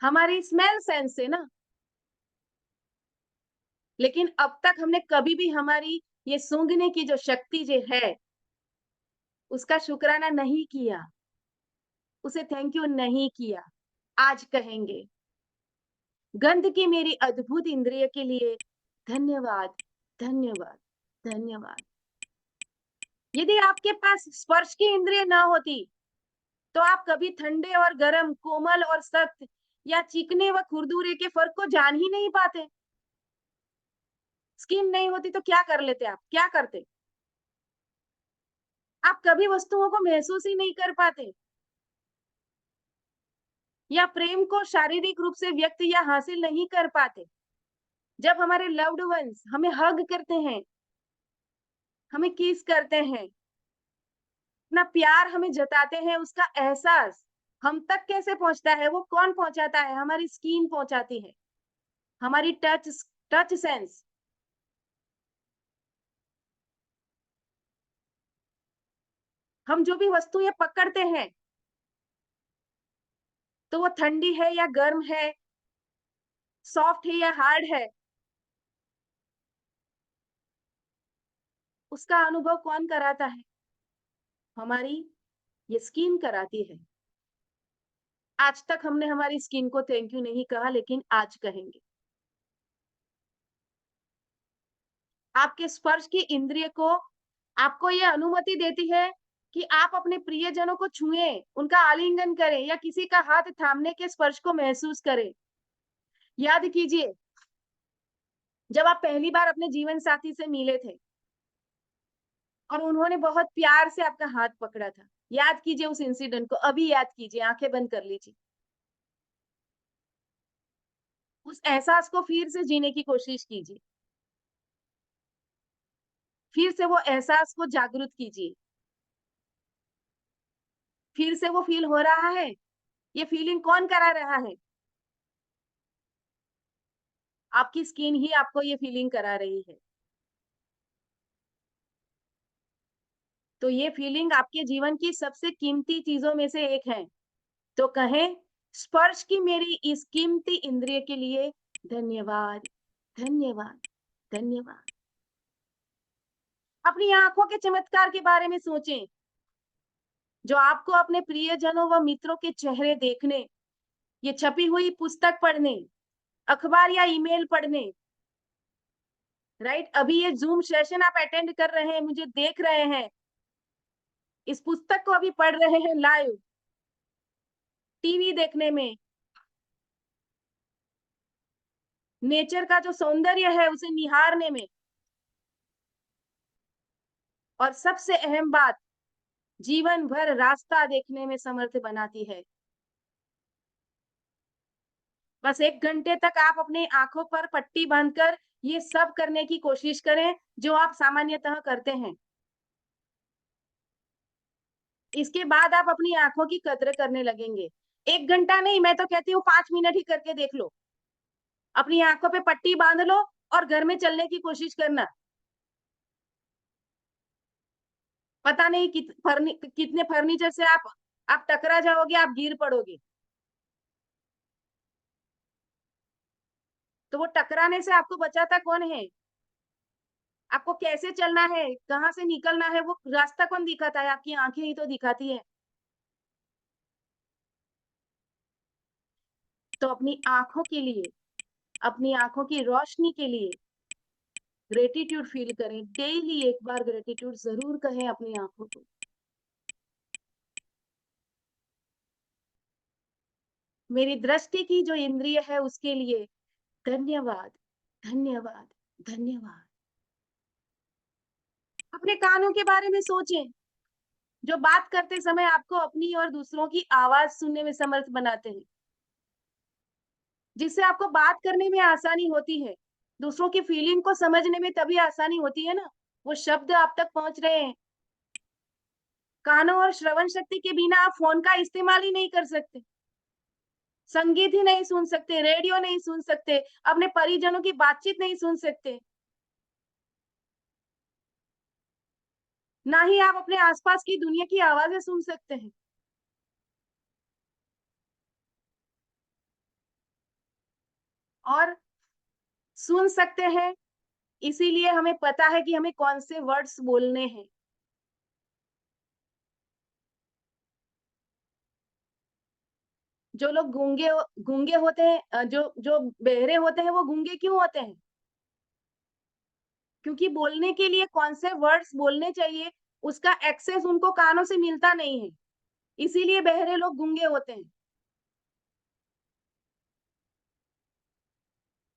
[SPEAKER 2] हमारी स्मेल सेंस से ना। लेकिन अब तक हमने कभी भी हमारी ये सूँघने की जो शक्ति जो है, उसका शुक्राना नहीं किया, उसे थैंक यू नहीं किया। आज कहेंगे, गंध की मेरी अद्भुत इंद्रिय के लिए धन्यवाद, धन्यवाद, धन्यवाद। यदि आपके पास स्पर्श की इंद्रिय ना होती, तो आप कभी ठंडे और गरम, कोमल और सख्त या चिकने व खुरदुरे के फ़र्क को जान ही नहीं पाते। स्किन नहीं होती तो क्या कर लेते आप? क्या करते? आप कभी वस्तुओं को महसूस ही नहीं कर पाते या प्रेम को शारीरिक रूप से व्यक्त या हासिल नहीं कर पाते। जब हमारे लव्ड वन्स हमें हग करते हैं, हमें किस करते हैं, अपना प्यार हमें जताते हैं, उसका एहसास हम तक कैसे पहुँचता है, वो कौन पहुँचाता है? हमारी स्किन पहुँचाती है, हमारी टच सेंस। हम जो भी वस्तुएँ पकड़ते हैं, तो वो ठंडी है या गर्म है, सॉफ्ट है या हार्ड है, उसका अनुभव कौन कराता है? हमारी ये स्किन कराती है। आज तक हमने हमारी स्किन को थैंक यू नहीं कहा, लेकिन आज कहेंगे। आपके स्पर्श की इंद्रिय को आपको ये अनुमति देती है कि आप अपने प्रियजनों को छुएँ, उनका आलिंगन करें या किसी का हाथ थामने के स्पर्श को महसूस करें। याद कीजिए, जब आप पहली बार अपने जीवन साथी से मिले थे और उन्होंने बहुत प्यार से आपका हाथ पकड़ा था। याद कीजिए उस इंसिडेंट को, अभी याद कीजिए, आँखें बंद कर लीजिए। उस एहसास को फिर से जीने की कोशिश कीजिए। फिर से वो एहसास को जागृत कीजिए। फिर से वो फ़ील हो रहा है? ये फ़ीलिंग कौन करा रहा है? आपकी स्किन ही आपको ये फ़ीलिंग करा रही है। तो ये फ़ीलिंग आपके जीवन की सबसे कीमती चीज़ों में से एक है। तो कहें, स्पर्श की मेरी इस कीमती इंद्रिय के लिए धन्यवाद, धन्यवाद, धन्यवाद। अपनी आँखों के चमत्कार के बारे में सोचें, जो आपको अपने प्रियजनों व मित्रों के चेहरे देखने, ये छपी हुई पुस्तक पढ़ने, अखबार या ईमेल पढ़ने राइट? अभी ये जूम सेशन आप अटेंड कर रहे हैं, मुझे देख रहे हैं, इस पुस्तक को अभी पढ़ रहे हैं लाइव, टीवी देखने में, नेचर का जो सौंदर्य है उसे निहारने में, और सबसे अहम बात, जीवन भर रास्ता देखने में समर्थ बनाती है। बस 1 घंटे तक आप अपनी आँखों पर पट्टी बाँधकर ये सब करने की कोशिश करें, जो आप सामान्यतः करते हैं। इसके बाद आप अपनी आँखों की कद्र करने लगेंगे। 1 घंटा नहीं, मैं तो कहती हूँ 5 मिनट ही करके देख लो। अपनी आँखों पे पट्टी बाँध लो और घर में चलने की कोशिश करना। पता नहीं कितने फर्नीचर से आप टकरा जाओगे, आप गिर पड़ोगे। तो वो टकराने से आपको बचाता कौन है? आपको कैसे चलना है, कहाँ से निकलना है, वो रास्ता कौन दिखाता है? आपकी आँखें ही तो दिखाती है। तो अपनी आँखों के लिए, अपनी आँखों की रोशनी के लिए ग्रेटिट्यूड फील करें। डेली एक बार ग्रेटिट्यूड ज़रूर कहें अपनी आँखों को। मेरी दृष्टि की जो इंद्रिय है उसके लिए धन्यवाद, धन्यवाद, धन्यवाद। अपने कानों के बारे में सोचें, जो बात करते समय आपको अपनी और दूसरों की आवाज़ सुनने में समर्थ बनाते हैं, जिससे आपको बात करने में आसानी होती है। दूसरों की फीलिंग को समझने में तभी आसानी होती है ना, वो शब्द आप तक पहुँच रहे हैं। कानों और श्रवण शक्ति के बिना आप फ़ोन का इस्तेमाल ही नहीं कर सकते। संगीत ही नहीं सुन सकते, रेडियो नहीं सुन सकते, अपने परिजनों की बातचीत नहीं सुन सकते। ना ही आप अपने आसपास की दुनिया की आवाज़ें सुन सकते हैं। और सुन सकते हैं, इसीलिए हमें पता है कि हमें कौन से वर्ड्स बोलने हैं। जो लोग गूंगे होते हैं, जो जो बहरे होते हैं, वो गूंगे क्यों होते हैं? क्योंकि बोलने के लिए कौन से वर्ड्स बोलने चाहिए, उसका एक्सेस उनको कानों से मिलता नहीं है। इसीलिए बहरे लोग गूंगे होते हैं।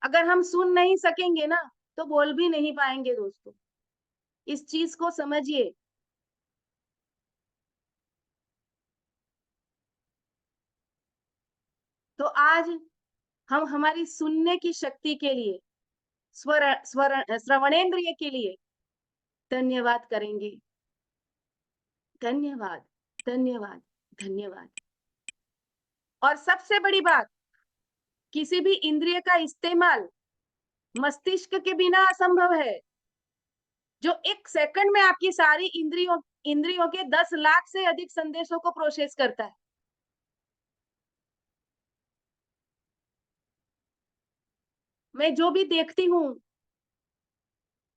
[SPEAKER 2] अगर हम सुन नहीं सकेंगे ना, तो बोल भी नहीं पाएँगे दोस्तों। इस चीज़ को समझिए। तो आज हम हमारी सुनने की शक्ति के लिए, श्रवणेंद्रिय के लिए धन्यवाद करेंगे। धन्यवाद, धन्यवाद, धन्यवाद। और सबसे बड़ी बात, किसी भी इंद्रिय का इस्तेमाल मस्तिष्क के बिना असंभव है, जो 1 सेकंड में आपकी सारी इंद्रियों के 10 लाख से अधिक संदेशों को प्रोसेस करता है। मैं जो भी देखती हूँ,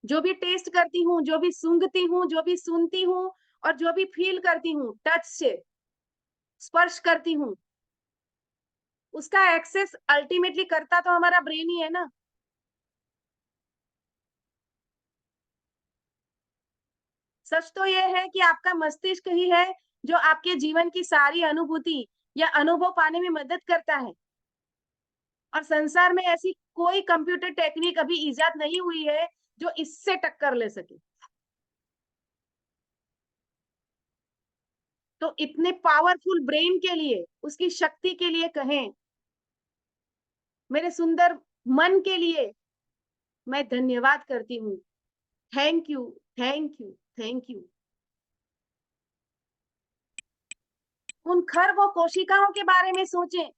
[SPEAKER 2] जो भी टेस्ट करती हूँ, जो भी सूंघती हूँ, जो भी सुनती हूँ और जो भी फ़ील करती हूँ, टच से स्पर्श करती हूँ, उसका एक्सेस अल्टीमेटली करता तो हमारा ब्रेन ही है ना। सच तो ये है कि आपका मस्तिष्क ही है जो आपके जीवन की सारी अनुभूति या अनुभव पाने में मदद करता है। और संसार में ऐसी कोई कंप्यूटर टेक्निक अभी इजाद नहीं हुई है जो इससे टक्कर ले सके। तो इतने पावरफुल ब्रेन के लिए, उसकी शक्ति के लिए कहें, मेरे सुंदर मन के लिए मैं धन्यवाद करती हूँ। Thank you, thank you, thank you. उन खरबों कोशिकाओं के बारे में सोचें,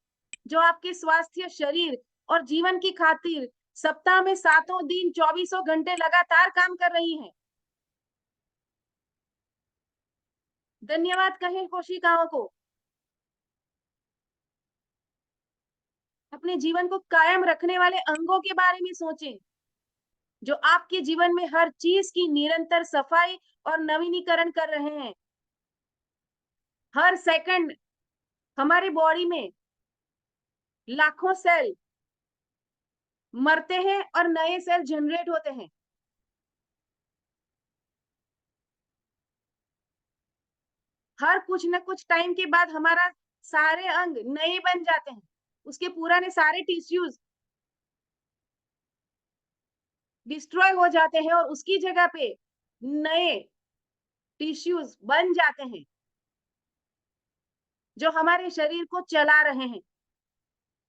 [SPEAKER 2] जो आपके स्वास्थ्य, शरीर और जीवन की खातिर सप्ताह में 7 दिन, 24 घंटे लगातार काम कर रही हैं। धन्यवाद कहें कोशिकाओं को। अपने जीवन को कायम रखने वाले अंगों के बारे में सोचें, जो आपके जीवन में हर चीज की निरंतर सफाई और नवीनीकरण कर रहे हैं। हर सेकंड हमारी बॉडी में लाखों सेल मरते हैं और नए सेल जनरेट होते हैं। हर कुछ न कुछ टाइम के बाद हमारा सारे अंग नए बन जाते हैं, उसके पुराने सारे टिश्यूज डिस्ट्रॉय हो जाते हैं और उसकी जगह पे नए टिश्यूज बन जाते हैं जो हमारे शरीर को चला रहे हैं।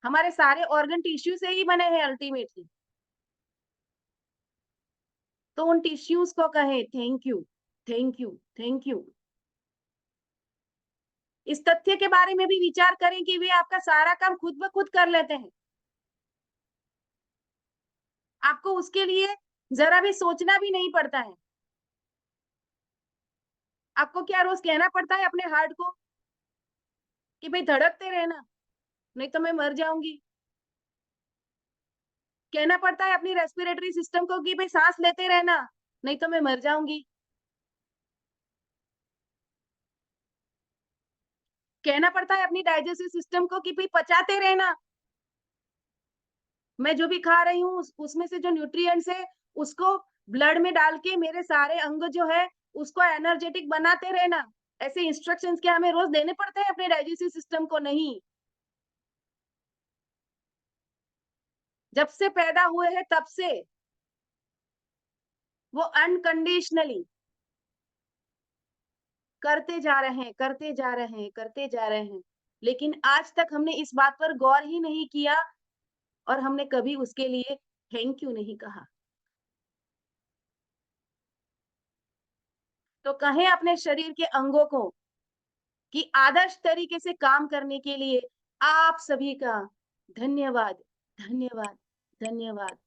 [SPEAKER 2] हमारे सारे ऑर्गन टिश्यू से ही बने हैं अल्टीमेटली। तो उन टिश्यूज को कहें thank you, thank you, thank you. इस तथ्य के बारे में भी विचार करें कि वे आपका सारा काम खुद ब खुद कर लेते हैं। आपको उसके लिए जरा भी सोचना भी नहीं पड़ता है। आपको क्या रोज कहना पड़ता है अपने हार्ट को कि भाई धड़कते रहना, नहीं तो मैं मर जाऊंगी। कहना पड़ता है अपनी रेस्पिरेटरी सिस्टम को कि भाई सांस लेते रहना, नहीं तो मैं मर जाऊंगी। कहना पड़ता है अपनी डाइजेस्टिव सिस्टम को कि भाई पचाते रहना, मैं जो भी खा रही हूँ उसमें से जो न्यूट्रिएंट्स है उसको ब्लड में डाल के मेरे सारे अंग जो है उसको एनर्जेटिक बनाते रहना। ऐसे इंस्ट्रक्शंस क्या हमें रोज देने पड़ते हैं अपने डाइजेस्टिव सिस्टम को? नहीं। जब से पैदा हुए हैं तब से वो अनकंडीशनली करते जा रहे हैं, करते जा रहे हैं, करते जा रहे हैं। लेकिन आज तक हमने इस बात पर गौर ही नहीं किया और हमने कभी उसके लिए थैंक यू नहीं कहा। तो कहें अपने शरीर के अंगों को कि आदर्श तरीके से काम करने के लिए आप सभी का धन्यवाद, धन्यवाद, धन्यवाद।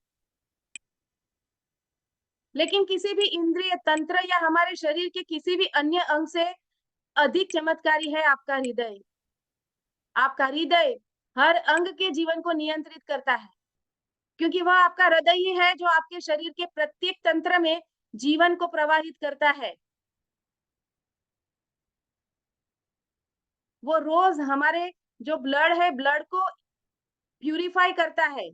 [SPEAKER 2] लेकिन किसी भी इंद्रिय तंत्र या हमारे शरीर के किसी भी अन्य अंग से अधिक चमत्कारी है आपका हृदय। आपका हृदय हर अंग के जीवन को नियंत्रित करता है, क्योंकि वह आपका हृदय ही है जो आपके शरीर के प्रत्येक तंत्र में जीवन को प्रवाहित करता है। वो रोज हमारे जो ब्लड है, ब्लड को प्यूरिफाई करता है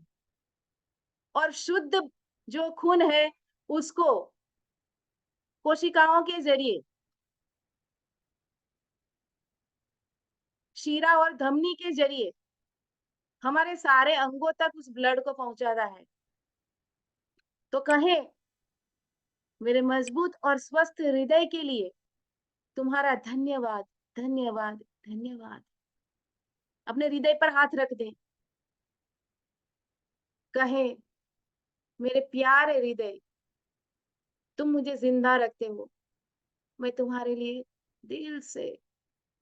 [SPEAKER 2] और शुद्ध जो खून है उसको कोशिकाओं के जरिए शीरा और धमनी के जरिए हमारे सारे अंगों तक उस ब्लड को पहुंचाता है। तो कहें मेरे मजबूत और स्वस्थ हृदय के लिए तुम्हारा धन्यवाद, धन्यवाद, धन्यवाद। अपने हृदय पर हाथ रख दें। कहें मेरे प्यारे हृदय, तुम मुझे जिंदा रखते हो, मैं तुम्हारे लिए दिल से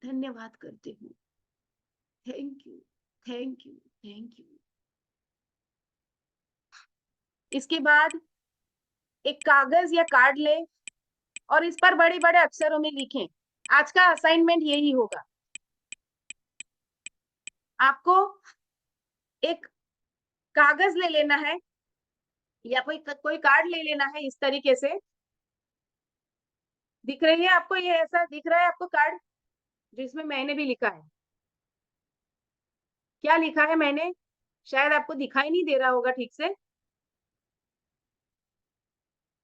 [SPEAKER 2] धन्यवाद करती हूँ। Thank you, thank you, thank you. इसके बाद एक कागज या कार्ड लें और इस पर बड़े बड़े अक्षरों में लिखें। आज का असाइनमेंट यही होगा। आपको एक कागज ले लेना है या कोई कोई कार्ड ले लेना है इस तरीके से। दिख रही है आपको? ये ऐसा दिख रहा है आपको कार्ड जिसमें मैंने भी लिखा है। क्या लिखा है मैंने? शायद आपको दिखाई नहीं दे रहा होगा ठीक से।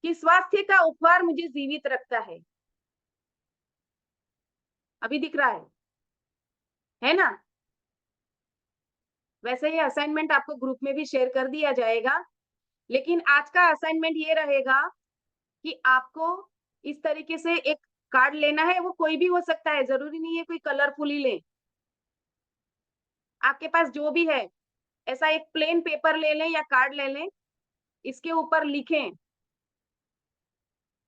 [SPEAKER 2] कि स्वास्थ्य का उपहार मुझे जीवित रखता है। अभी दिख रहा है ना? वैसे ये असाइनमेंट आपको ग्रुप में भी शेयर कर दिया जाएगा, लेकिन आज का असाइनमेंट ये रहेगा कि आपको इस तरीके से एक कार्ड लेना है। वो कोई भी हो सकता है, जरूरी नहीं है कोई कलरफुल ही ले। आपके पास जो भी है ऐसा एक प्लेन पेपर ले लें या कार्ड ले लें। इसके ऊपर लिखें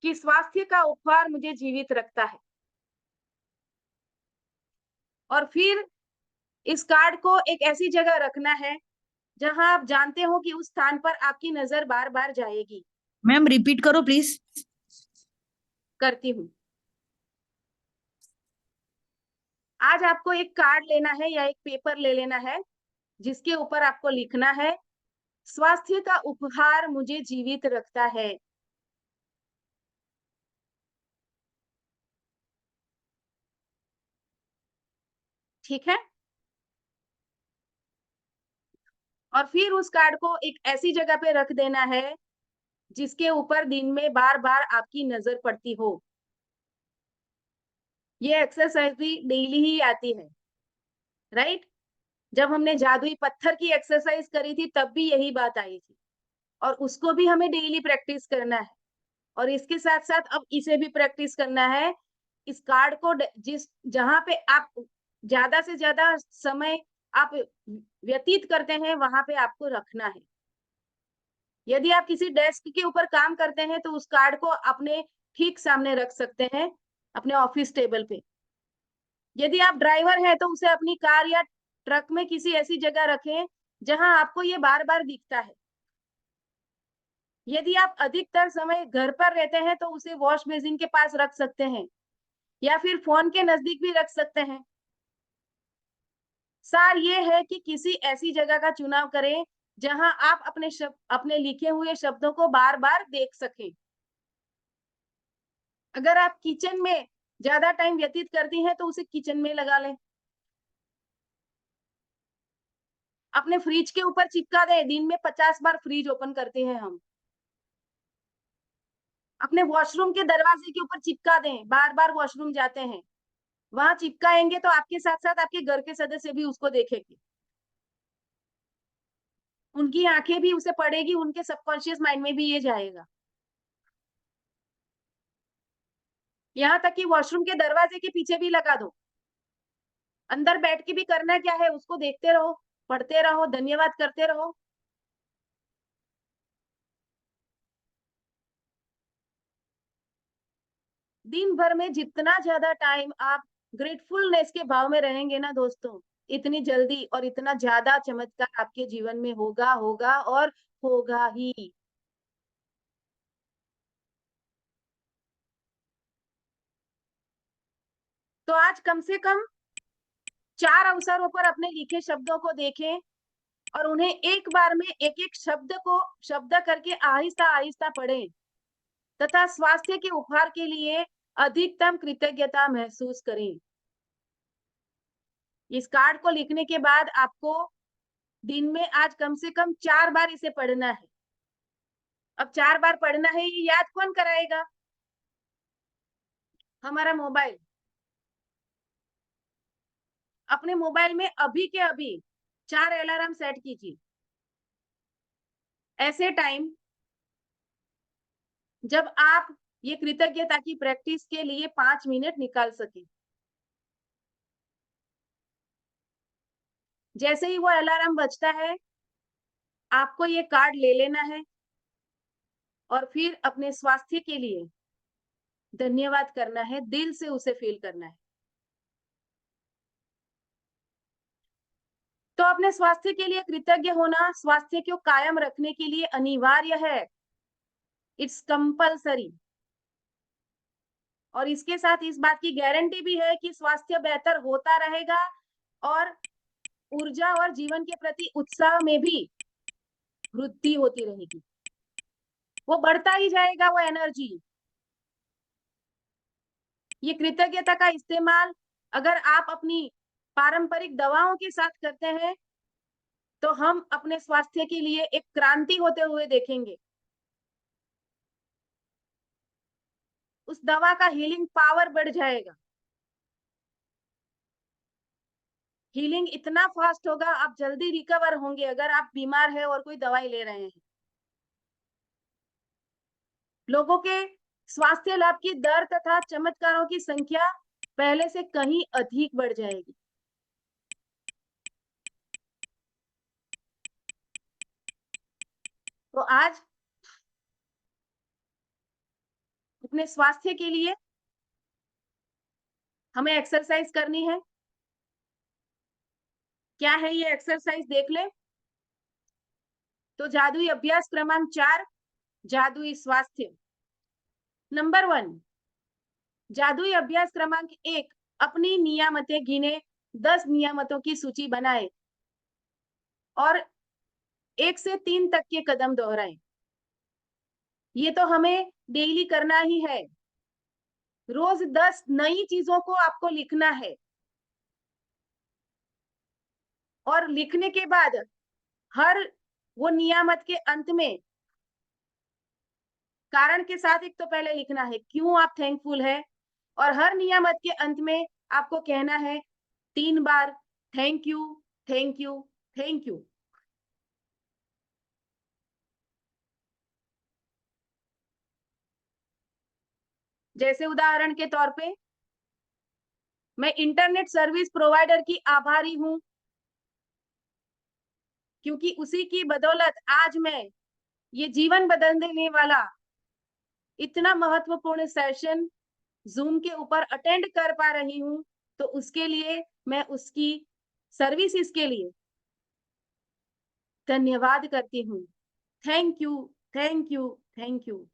[SPEAKER 2] कि स्वास्थ्य का उपहार मुझे जीवित रखता है। और फिर इस कार्ड को एक ऐसी जगह रखना है जहां आप जानते हो कि उस स्थान पर आपकी नजर बार बार जाएगी।
[SPEAKER 1] मैम रिपीट करो प्लीज।
[SPEAKER 2] करती हूँ। आज आपको एक कार्ड लेना है या एक पेपर ले लेना है जिसके ऊपर आपको लिखना है स्वास्थ्य का उपहार मुझे जीवित रखता है। ठीक है? और फिर उस कार्ड को एक ऐसी जगह पे रख देना है जिसके ऊपर दिन में बार बार आपकी नजर पड़ती हो। ये एक्सरसाइज भी डेली ही आती है, राइट? जब हमने जादुई पत्थर की एक्सरसाइज करी थी तब भी यही बात आई थी, और उसको भी हमें डेली प्रैक्टिस करना है। और इसके साथ-साथ अब इसे भी प्रैक्टिस करना है। इस कार्ड को जिस जहाँ पे आप ज़्यादा से ज़्यादा समय आप व्यतीत करते हैं, वहाँ पे आपको रखना है। यदि आप किसी डेस्क के ऊपर काम करते हैं, तो उस कार्ड को अपने ठीक सामने रख सकते हैं, अपने ऑफिस टेबल पे। यदि आप ड्राइवर हैं, तो उसे अपनी कार या ट्रक में किसी ऐसी जगह रखें, जहाँ आपको ये बार-बार दिखता है। यदि आप अधिकतर समय घर पर रहते हैं, तो उसे वॉश बेसिन के पास रख सकते हैं या फिर फ़ोन के नज़दीक भी रख सकते हैं। सार ये है कि किसी ऐसी जगह का चुनाव करें, जहाँ आप अपने लिखे हुए शब्दों को बार-बार देख सकें। अगर आप किचन में ज़्यादा टाइम व्यतीत करती हैं, तो उसे किचन में लगा लें। अपने फ्रिज के ऊपर चिपका दें, दिन में 50 बार फ्रिज ओपन करते हैं हम। अपने वॉशरूम के दरवाजे के ऊपर चिपका दें, बार-बार वॉशरूम जाते हैं। वहाँ चिपकाएँगे तो आपके साथ-साथ आपके घर के सदस्य भी उसको देखेंगे। उनकी आँखें भी उसे पड़ेगी, उनके सबकॉन्शियस माइंड में भी ये जाएगा। यहाँ तक कि वॉशरूम के दरवाजे के पीछे भी लगा दो। अंदर बैठ के भी करना क्या है, उसको देखते रहो, पढ़ते रहो, धन्यवाद करते रहो। दिन भर में जितना ज़्यादा टाइम आप ग्रेटफुलनेस के भाव में रहेंगे ना दोस्तों, इतनी जल्दी और इतना ज़्यादा चमत्कार आपके जीवन में होगा और होगा ही। तो आज कम से कम 4 अवसरों पर अपने लिखे शब्दों को देखें और उन्हें एक बार में एक-एक शब्द करके आहिस्ता-आहिस्ता पढ़ें तथा स्वास्थ्य के उपहार के लिए अधिकतम कृतज्ञता महसूस करें। इस कार्ड को लिखने के बाद आपको दिन में आज कम से कम 4 बार इसे पढ़ना है। अब 4 बार पढ़ना है, ये याद कौन कराएगा? हमारा मोबाइल। अपने मोबाइल में अभी के अभी 4 अलार्म सेट कीजिए। ऐसे टाइम जब आप ये कृतज्ञता की प्रैक्टिस के लिए 5 मिनट निकाल सकें। जैसे ही वो अलार्म बजता है, आपको ये कार्ड ले लेना है और फिर अपने स्वास्थ्य के लिए धन्यवाद करना है, दिल से उसे फ़ील करना है। तो अपने स्वास्थ्य के लिए कृतज्ञ होना स्वास्थ्य को कायम रखने के लिए अनिवार्य है। It's compulsory. और इसके साथ इस बात की गारंटी भी है कि स्वास्थ्य बेहतर होता रहेगा और ऊर्जा और जीवन के प्रति उत्साह में भी वृद्धि होती रहेगी। वो बढ़ता ही जाएगा वो एनर्जी। ये कृतज्ञता का इस्तेमाल अगर आप अपनी पारंपरिक दवाओं के साथ करते हैं, तो हम अपने स्वास्थ्य के लिए एक क्रांति होते हुए देखेंगे। उस दवा का हीलिंग पावर बढ़ जाएगा। हीलिंग इतना फास्ट होगा, आप जल्दी रिकवर होंगे अगर आप बीमार हैं और कोई दवाई ले रहे हैं। लोगों के स्वास्थ्य लाभ की दर तथा चमत्कारों की संख्या पहले से कहीं अधिक बढ़ जाएगी। तो आज अपने स्वास्थ्य के लिए हमें एक्सरसाइज करनी है। क्या है ये एक्सरसाइज देख लें। तो जादुई अभ्यास क्रमांक 4, जादुई स्वास्थ्य। नंबर 1, जादुई अभ्यास क्रमांक 1, अपनी नियामतें गिने, 10 नियामतों की सूची बनाएं और 1 से 3 तक के कदम दोहराएं। ये तो हमें डेली करना ही है। रोज 10 नई चीजों को आपको लिखना है और लिखने के बाद हर वो नियामत के अंत में कारण के साथ एक तो पहले लिखना है, क्यों आप थैंकफुल है, और हर नियामत के अंत में आपको कहना है 3 बार thank you, thank you, thank you. जैसे उदाहरण के तौर पे, मैं इंटरनेट सर्विस प्रोवाइडर की आभारी हूं, क्योंकि उसी की बदौलत आज मैं ये जीवन बदल देने वाला इतना महत्वपूर्ण सेशन जूम के ऊपर अटेंड कर पा रही हूं, तो उसके लिए मैं उसकी सर्विसेज के लिए धन्यवाद करती हूँ। Thank you, thank you, thank you.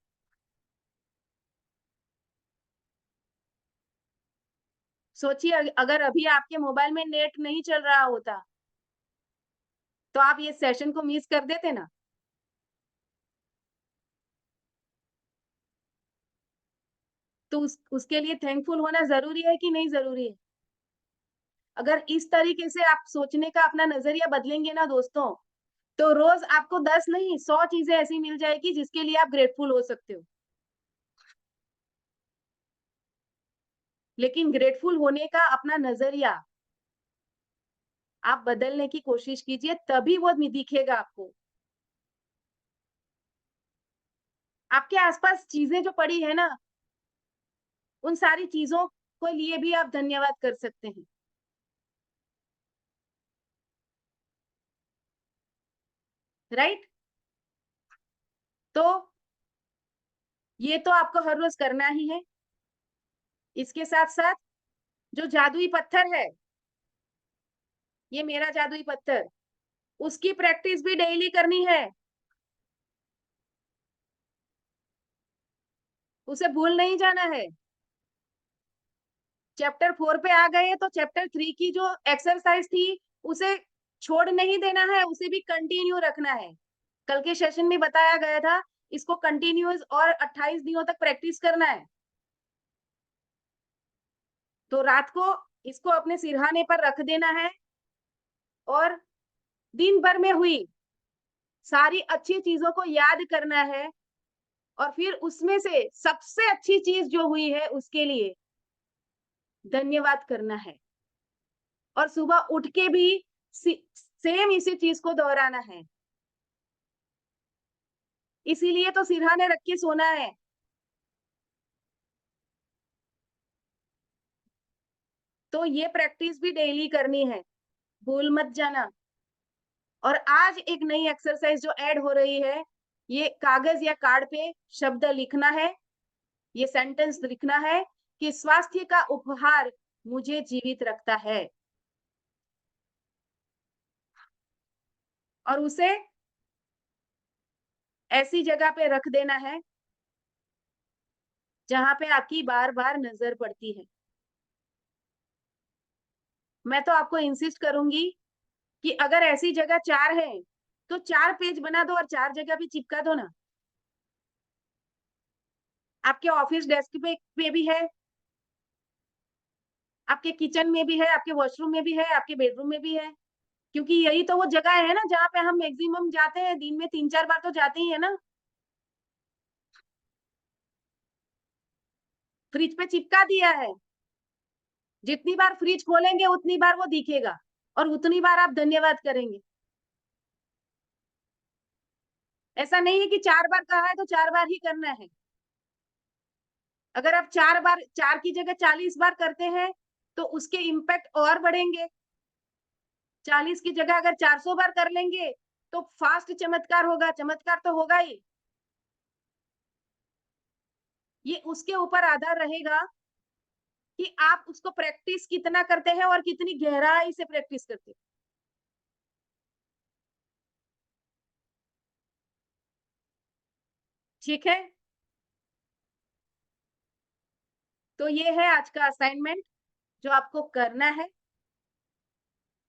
[SPEAKER 2] सोचिए अगर अभी आपके मोबाइल में नेट नहीं चल रहा होता, तो आप ये सेशन को मिस कर देते ना। तो उसके लिए थैंकफुल होना जरूरी है कि नहीं जरूरी है? अगर इस तरीके से आप सोचने का अपना नजरिया बदलेंगे ना दोस्तों, तो रोज आपको 10 नहीं 100 चीजें ऐसी मिल जाएगी जिसके लिए आप ग्रेटफुल हो सकते हो। लेकिन ग्रेटफुल होने का अपना नजरिया आप बदलने की कोशिश कीजिए, तभी वो दिखेगा आपको। आपके आसपास चीजें जो पड़ी है ना, उन सारी चीजों को लिए भी आप धन्यवाद कर सकते हैं। राइट? तो ये तो आपको हर रोज करना ही है। इसके साथ साथ जो जादुई पत्थर है, ये मेरा जादुई पत्थर, उसकी प्रैक्टिस भी डेली करनी है। उसे भूल नहीं जाना है। चैप्टर 4 पे आ गए तो चैप्टर 3 की जो एक्सरसाइज थी, उसे छोड़ नहीं देना है, उसे भी कंटिन्यू रखना है। कल के सेशन में बताया गया था, इसको कंटिन्यूअस और 28 दिनों तक प्रैक्टिस करना है। तो रात को इसको अपने सिरहाने पर रख देना है और दिन भर में हुई सारी अच्छी चीजों को याद करना है, और फिर उसमें से सबसे अच्छी चीज जो हुई है उसके लिए धन्यवाद करना है। और सुबह उठ के भी सेम इसी चीज को दोहराना है। इसीलिए तो सिरहाने रख के सोना है। तो ये प्रैक्टिस भी डेली करनी है, भूल मत जाना। और आज एक नई एक्सरसाइज जो ऐड हो रही है, ये कागज या कार्ड पे शब्द लिखना है, ये सेंटेंस लिखना है कि स्वास्थ्य का उपहार मुझे जीवित रखता है, और उसे ऐसी जगह पे रख देना है जहां पे आपकी बार बार नजर पड़ती है। मैं तो आपको इंसिस्ट करूंगी कि अगर ऐसी जगह 4 है, तो 4 पेज बना दो और 4 जगह पे चिपका दो ना। आपके ऑफिस डेस्क पे भी है, आपके किचन में भी है, आपके वॉशरूम में भी है, आपके बेडरूम में भी है। क्योंकि यही तो वो जगह है ना जहाँ पे हम मैक्सिमम जाते हैं, दिन में 3-4 बार तो जाते ही है ना। फ्रिज पे चिपका दिया है, जितनी बार फ्रिज खोलेंगे उतनी बार वो दिखेगा, और उतनी बार आप धन्यवाद करेंगे। ऐसा नहीं है कि 4 बार कहा है तो 4 बार ही करना है। अगर आप 4 बार 4 की जगह 40 बार करते हैं, तो उसके इम्पैक्ट और बढ़ेंगे। 40 की जगह अगर 400 बार कर लेंगे, तो फास्ट चमत्कार होगा, चमत्कार तो होगा ही। ये उसके ऊपर आधार रहेगा कि आप उसको प्रैक्टिस कितना करते हैं और कितनी गहराई से प्रैक्टिस करते हैं। ठीक है? तो ये है आज का असाइनमेंट जो आपको करना है।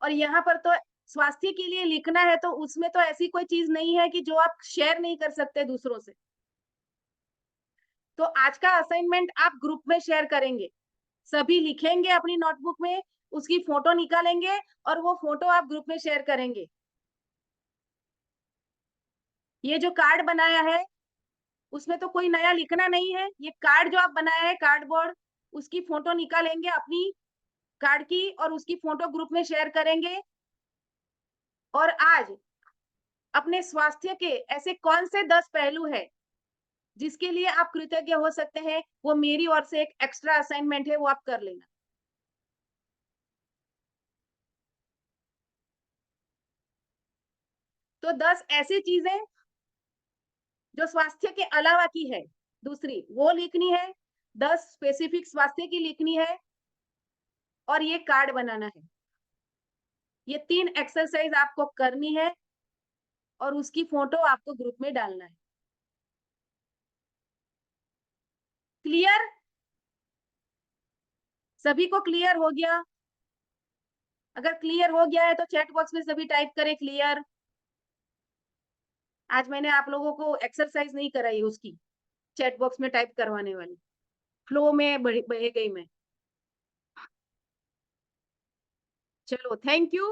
[SPEAKER 2] और यहाँ पर तो स्वास्थ्य के लिए लिखना है, तो उसमें तो ऐसी कोई चीज नहीं है कि जो आप शेयर नहीं कर सकते दूसरों से। तो आज का असाइनमेंट आप ग्रुप में शेयर करेंगे, सभी लिखेंगे अपनी नोटबुक में, उसकी फोटो निकालेंगे और वो फोटो आप ग्रुप में शेयर करेंगे। ये जो कार्ड बनाया है, उसमें तो कोई नया लिखना नहीं है। ये कार्ड जो आप बनाया है कार्डबोर्ड, उसकी फोटो निकालेंगे अपनी कार्ड की और उसकी फोटो ग्रुप में शेयर करेंगे। और आज अपने स्वास्थ्य के ऐसे कौन से 10 पहलू हैं जिसके लिए आप कृतज्ञ हो सकते हैं, वो मेरी ओर से एक एक्स्ट्रा असाइनमेंट है, वो आप कर लेना। तो 10 ऐसी चीजें जो स्वास्थ्य के अलावा की है, दूसरी वो लिखनी है, 10 स्पेसिफिक स्वास्थ्य की लिखनी है और ये कार्ड बनाना है। ये 3 एक्सरसाइज आपको करनी है और उसकी फोटो आपको ग्रुप में डालना है। क्लियर? सभी को क्लियर हो गया? अगर क्लियर हो गया है तो चैट बॉक्स में सभी टाइप करें क्लियर। आज मैंने आप लोगों को एक्सरसाइज नहीं कराई उसकी, चैट बॉक्स में टाइप करवाने वाली, फ्लो में बह गई मैं। चलो थैंक यू।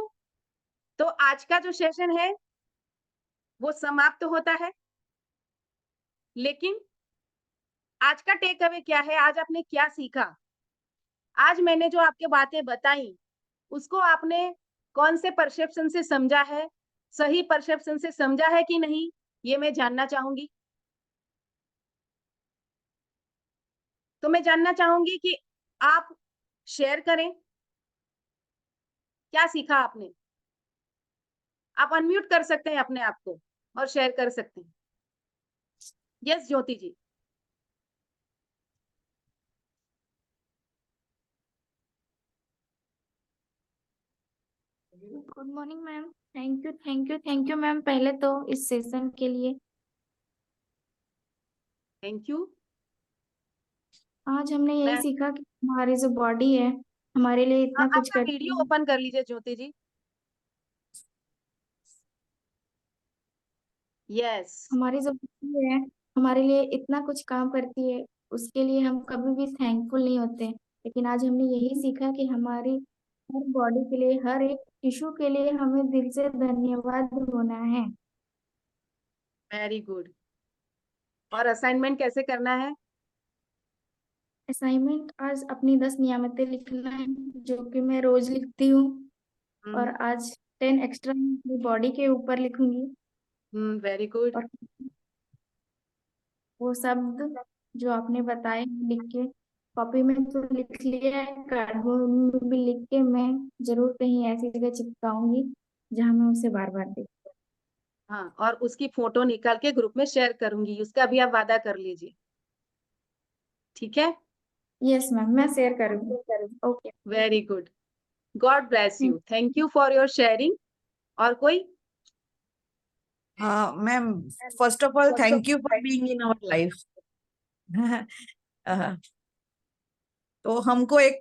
[SPEAKER 2] तो आज का जो सेशन है वो समाप्त होता है, लेकिन आज का टेक अवे क्या है, आज आपने क्या सीखा? आज मैंने जो आपके बातें बताई उसको आपने कौन से परसेप्शन से समझा है, सही परसेप्शन से समझा है कि नहीं, ये मैं जानना चाहूंगी। तो मैं जानना चाहूंगी कि आप शेयर करें, क्या सीखा आपने। आप अनम्यूट कर सकते हैं अपने आप को और शेयर कर सकते हैं। Yes Jyoti ji.
[SPEAKER 3] Good morning ma'am. Thank you ma'am, पहले तो इस सेशन के लिए।
[SPEAKER 2] Thank you.
[SPEAKER 3] आज हमने यही
[SPEAKER 2] मैं
[SPEAKER 3] सीखा कि हमारी जो बॉडी है हमारे लिए इतना कुछ
[SPEAKER 2] आपका
[SPEAKER 3] करती
[SPEAKER 2] वीडियो
[SPEAKER 3] है।
[SPEAKER 2] ओपन कर लीजिए ज्योति जी। यस।
[SPEAKER 3] हमारी जो बॉडी है हमारे लिए इतना कुछ काम करती है, उसके लिए हम कभी भी थैंकफुल नहीं होते। लेकिन आज हमने यही सीखा कि हमारी हर बॉडी के लिए, हर एक टिश्यू के लिए हमें दिल से धन्यवाद होना है।
[SPEAKER 2] Very good. और असाइनमेंट कैसे करना है?
[SPEAKER 3] असाइनमेंट आज अपनी 10 नियमतें लिखना है, जो कि मैं रोज लिखती हूँ। और आज 10 एक्स्ट्रा अपनी बॉडी के ऊपर लिखूंगी।
[SPEAKER 2] Very good.
[SPEAKER 3] और वो शब्द जो आपने बताए लिख के कॉपी में तो लिख लिया है, कार्डबोर्ड में भी लिख के मैं जरूर कहीं ऐसी जगह चिपकाऊंगी जहां मैं उसे बार बार देख।
[SPEAKER 2] हाँ, और उसकी फोटो निकाल के ग्रुप में शेयर करूंगी, उसका भी आप वादा कर लीजिए, ठीक है?
[SPEAKER 3] यस मैम, मैं शेयर करूंगी। Okay.
[SPEAKER 2] Very good. God bless
[SPEAKER 3] thank
[SPEAKER 2] you, thank you for your sharing. और कोई?
[SPEAKER 1] हाँ ma'am, first of all thank you for being in our life. तो हमको एक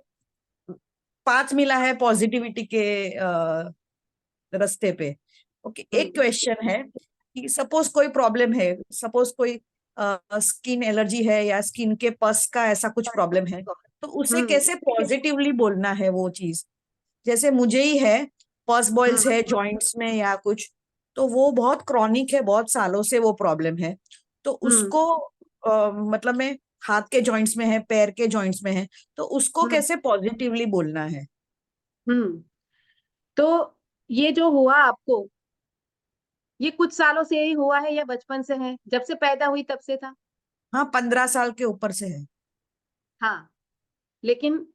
[SPEAKER 1] पाथ मिला है पॉजिटिविटी के रास्ते पे। ओके, एक क्वेश्चन है कि सपोज कोई प्रॉब्लम है, सपोज कोई स्किन एलर्जी है या स्किन के पस का ऐसा कुछ प्रॉब्लम है, तो उसे कैसे पॉजिटिवली बोलना है वो चीज। जैसे मुझे ही है, पस बॉइल्स है जॉइंट्स में या कुछ, तो वो बहुत क्रॉनिक है, बहुत सालों से वो प्रॉब्लम है। तो उसको मतलब में हाथ के जॉइंट्स में है, पैर के जॉइंट्स में है, तो उसको कैसे पॉजिटिवली बोलना है।
[SPEAKER 2] हम्म। तो ये जो हुआ आपको, ये कुछ सालों से ही हुआ है या बचपन से है, जब से पैदा हुई तब से था?
[SPEAKER 1] हाँ, 15 साल के ऊपर से है।
[SPEAKER 2] हाँ, लेकिन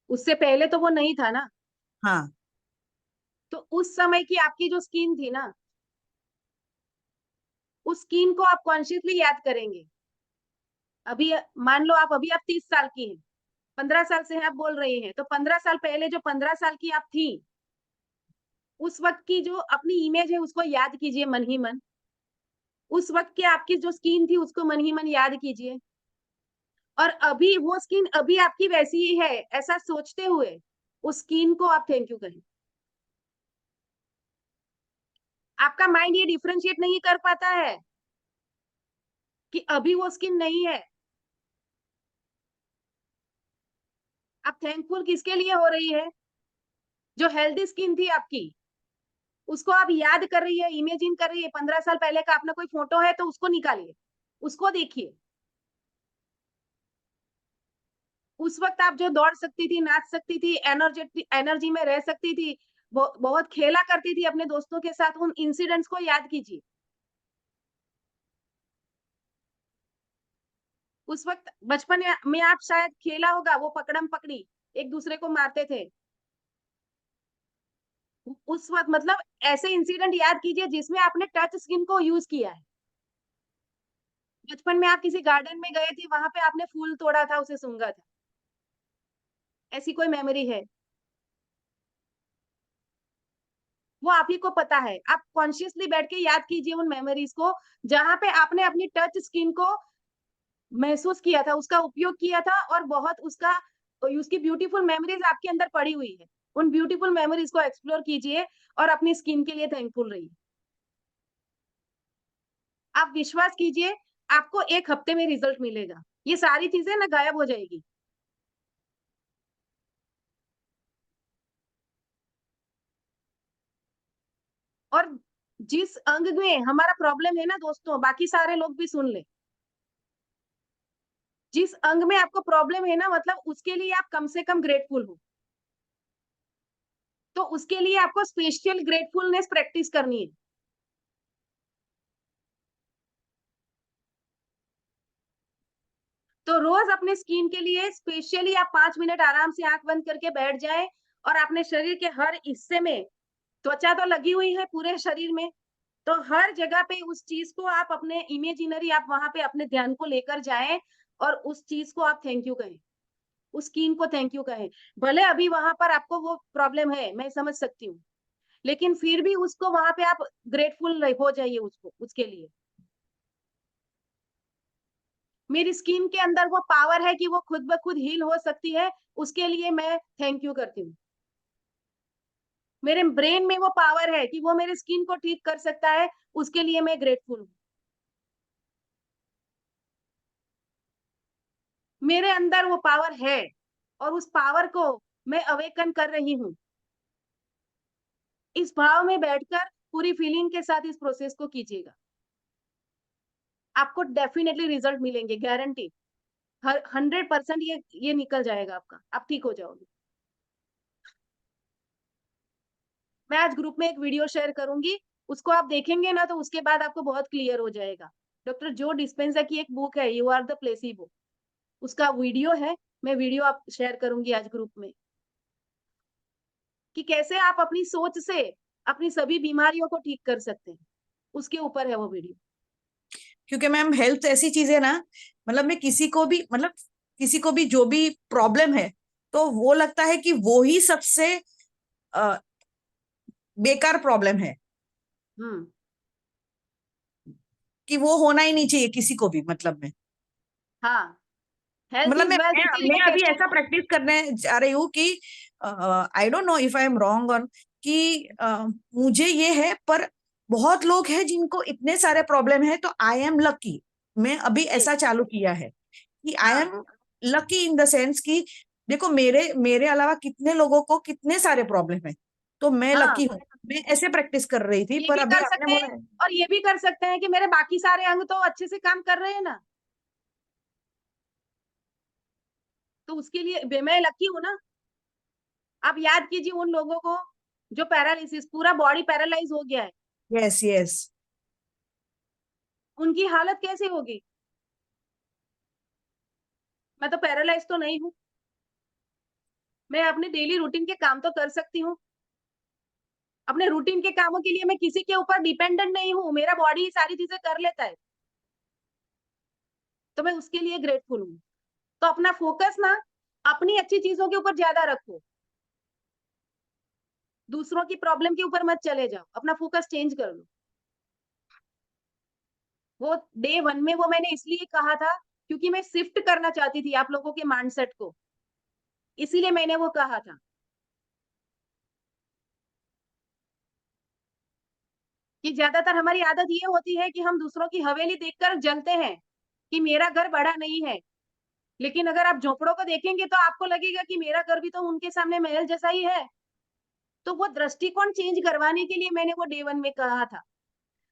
[SPEAKER 2] उससे पहले तो वो नहीं था ना।
[SPEAKER 1] हाँ।
[SPEAKER 2] तो उस समय की आपकी जो स्किन थी ना, उस स्किन को आप कॉन्शियसली याद करेंगे। अभी मान लो आप 30 साल की हैं, 15 साल से आप बोल रही हैं, तो 15 साल पहले जो 15 साल की आप थी, उस वक्त की जो अपनी इमेज है उसको याद कीजिए मन ही मन। उस वक्त की आपकी जो स्किन थी उसको मन ही मन याद कीजिए। और अभी वो स्किन अभी आपकी वैसी ही है, ऐसा सोचते हुए उस स्किन को आप थैंक यू कहें। आपका माइंड ये डिफरेंशिएट नहीं कर पाता है कि अभी वो स्किन नहीं है। आप थैंकफुल किसके लिए हो रही है? जो हेल्दी स्किन थी आपकी, उसको आप याद कर रही है, इमेजिन कर रही है। 15 साल पहले का अपना कोई फोटो है तो उसको निकालिए, उसको देखिए। उस वक्त आप जो दौड़ सकती थी, नाच सकती थी, एनर्जी में रह सकती थी, बहुत खेला करती थी अपने दोस्तों के साथ, उन इंसिडेंट्स को याद कीजिए। उस वक्त बचपन में आप शायद खेला होगा, वो पकड़म पकड़ी, एक दूसरे को मारते थे। उस वक्त मतलब ऐसे इंसिडेंट याद कीजिए जिसमें आपने टच स्किन को यूज किया है। बचपन में आप किसी गार्डन में गए थे, वहां पे आपने फूल तोड़ा था, उसे सूंघा था। ऐसी कोई मेमोरी है? वो आप ही को पता है। आप कॉन्शियसली बैठ के याद कीजिए उन मेमोरीज को, जहां पे आपने अपनी टच स्किन को महसूस किया था, उसका उपयोग किया था, और बहुत उसकी ब्यूटीफुल मेमोरीज आपके अंदर पड़ी हुई है। उन ब्यूटीफुल मेमोरीज को एक्सप्लोर कीजिए और अपनी स्किन के लिए थैंकफुल रहिए। आप विश्वास कीजिए, आपको 1 हफ्ते में रिजल्ट मिलेगा। ये सारी चीजें ना गायब हो जाएगी। और जिस अंग में हमारा प्रॉब्लम है ना दोस्तों, बाकी सारे लोग भी सुन ले, जिस अंग में आपको प्रॉब्लम है ना, मतलब उसके लिए आप कम से कम ग्रेटफुल हो। तो उसके लिए आपको स्पेशल ग्रेटफुलनेस प्रैक्टिस करनी है। तो रोज अपने स्किन के लिए स्पेशली आप 5 मिनट आराम से आंख बंद करके बैठ जाएं, और अपने शरीर के हर हिस्से में, त्वचा तो लगी हुई है पूरे शरीर में, तो हर जगह पे उस चीज को आप अपने इमेजिनरी, आप वहां पे अपने ध्यान को लेकर जाएं, और उस चीज को आप थैंक यू कहें, उस स्किन को थैंक यू कहें। भले अभी वहां पर आपको वो प्रॉब्लम है, मैं समझ सकती हूँ, लेकिन फिर भी उसको वहां पे आप ग्रेटफुल हो जाइए उसको, उसके लिए। मेरी स्किन के अंदर वो पावर है कि वो खुद ब खुद हील हो सकती है, उसके लिए मैं थैंक यू करती हूँ। मेरे ब्रेन में वो पावर है कि वो मेरे स्किन को ठीक कर सकता है, उसके लिए मैं ग्रेटफुल हूँ। मेरे अंदर वो पावर है, और उस पावर को मैं अवेकन कर रही हूँ। इस भाव में बैठकर पूरी फीलिंग के साथ इस प्रोसेस को कीजिएगा। आपको डेफिनेटली रिजल्ट मिलेंगे, गारंटी। हर 100% ये निकल जाएगा आपका, आप ठीक हो जाओगे। मैं आज ग्रुप में एक वीडियो शेयर करूंगी, उसको आप देखेंगे ना, तो उसके बाद आपको बहुत क्लियर हो जाएगा। डॉक्टर जो डिस्पेंजा की एक बुक है, यू आर द प्लेसिबो, उसका वीडियो है। मैं वीडियो आप शेयर करूंगी आज ग्रुप में, कि कैसे आप अपनी सोच से अपनी सभी बीमारियों को ठीक कर सकते हैं। उसके ऊपर है वो वीडियो।
[SPEAKER 1] क्योंकि मैम हेल्थ ऐसी चीज है ना, मतलब मैं किसी को भी जो भी प्रॉब्लम है, तो वो लगता है कि वो ही सबसे अ, बेकार प्रॉब्लम है,
[SPEAKER 2] हम्म।
[SPEAKER 1] कि वो होना ही नहीं चाहिए किसी को भी, मतलब में।
[SPEAKER 2] हाँ, हेल्थ
[SPEAKER 1] मतलब
[SPEAKER 2] इज वेल्थ,
[SPEAKER 1] मैं
[SPEAKER 2] इसीलिए
[SPEAKER 1] अभी
[SPEAKER 2] कहते हैं
[SPEAKER 1] ऐसा
[SPEAKER 2] ना।
[SPEAKER 1] प्रैक्टिस करने जा रही हूँ कि I don't know if I am wrong on, कि मुझे ये है, पर बहुत लोग हैं जिनको इतने सारे प्रॉब्लम है, तो आई एम लकी। मैं अभी
[SPEAKER 2] यस।
[SPEAKER 1] ऐसा चालू किया है कि आई
[SPEAKER 2] हाँ,
[SPEAKER 1] am lucky in the sense कि देखो, मेरे मेरे अलावा कितने लोगों को कितने सारे प्रॉब्लम है, तो मैं
[SPEAKER 2] हाँ,
[SPEAKER 1] लकी हूँ। मैं ऐसे प्रैक्टिस कर रही थी,
[SPEAKER 2] ये
[SPEAKER 1] पर
[SPEAKER 2] भी
[SPEAKER 1] अभी
[SPEAKER 2] कर
[SPEAKER 1] आपने
[SPEAKER 2] सकते हैं,
[SPEAKER 1] बोला है।
[SPEAKER 2] और ये भी कर सकते हैं कि मेरे बाकी सारे अंग तो अच्छे से काम कर रहे हैं ना, तो उसके लिए मैं लकी हूँ ना। आप याद कीजिए उन लोगों को जो पैरालिसिस, पूरा बॉडी पैरालाइज हो गया है,
[SPEAKER 1] यस यस।
[SPEAKER 2] उनकी हालत कैसे होगी? मैं तो पैरालाइज तो नहीं हूँ, मैं अपने डेली रूटीन के काम तो कर सकती हूँ। अपने रूटीन के कामों के लिए मैं किसी के ऊपर डिपेंडेंट नहीं हूँ, मेरा बॉडी ये सारी चीजें कर लेता है, तो मैं उसके लिए ग्रेटफुल हूँ। तो अपना फोकस ना अपनी अच्छी चीजों के ऊपर ज्यादा रखो, दूसरों की प्रॉब्लम के ऊपर मत चले जाओ, अपना फोकस चेंज कर लो। वो डे 1 में वो मैंने इसलिए कहा था, क्योंकि मैं शिफ्ट करना चाहती थी आप लोगों के माइंडसेट को, इसीलिए मैंने वो कहा था। कि ज्यादातर हमारी आदत ये होती है कि हम दूसरों की हवेली देखकर जलते हैं, कि मेरा घर बड़ा नहीं है। लेकिन अगर आप झोपड़ों को देखेंगे तो आपको लगेगा कि मेरा घर भी तो उनके सामने महल जैसा ही है। तो वो दृष्टिकोण चेंज करवाने के लिए मैंने वो डे 1 में कहा था।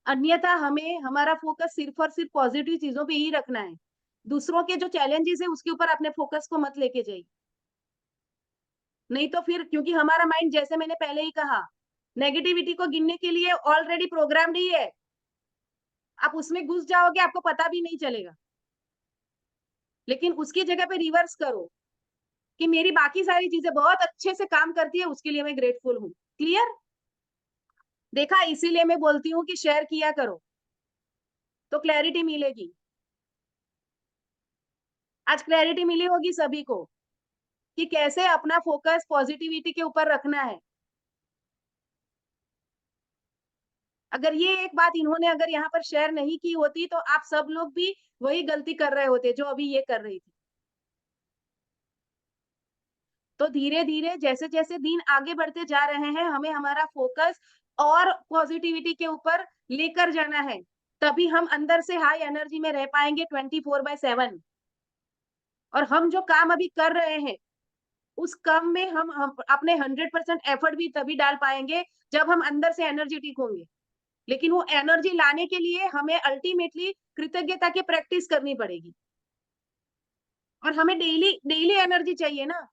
[SPEAKER 2] अन्यथा हमें हमारा फोकस सिर्फ और सिर्फ पॉजिटिव चीजों पे ही रखना है। दूसरों के जो चैलेंजेस है उसके ऊपर अपने फोकस को मत लेके जाइए। नहीं तो फिर, क्योंकि हमारा माइंड, जैसे मैंने पहले ही कहा, नेगेटिविटी को गिनने के लिए ऑलरेडी प्रोग्राम्ड ही है। आप उसमें घुस जाओगे, आपको पता भी नहीं चलेगा। लेकिन उसकी जगह पे रिवर्स करो कि मेरी बाकी सारी चीजें बहुत अच्छे से काम करती है, उसके लिए मैं ग्रेटफुल हूँ। क्लियर? देखा, इसीलिए मैं बोलती हूँ कि शेयर किया करो तो क्लैरिटी मिलेगी। आज क्लैरिटी मिली होगी सभी को कि कैसे अपना फोकस पॉजिटिविटी के ऊपर रखना है। अगर ये एक बात इन्होंने अगर यहाँ पर शेयर नहीं की होती तो आप सब लोग भी वही गलती कर रहे होते जो अभी ये कर रही थी। तो धीरे धीरे जैसे जैसे दिन आगे बढ़ते जा रहे हैं, हमें हमारा फोकस और पॉजिटिविटी के ऊपर लेकर जाना है, तभी हम अंदर से हाई एनर्जी में रह पाएंगे 24/7। और हम जो काम अभी कर रहे हैं उस काम में हम अपने 100% एफर्ट भी तभी डाल पाएंगे जब हम अंदर से एनर्जेटिक होंगे। लेकिन वो एनर्जी लाने के लिए हमें अल्टीमेटली कृतज्ञता की प्रैक्टिस करनी पड़ेगी। और हमें डेली डेली एनर्जी चाहिए ना,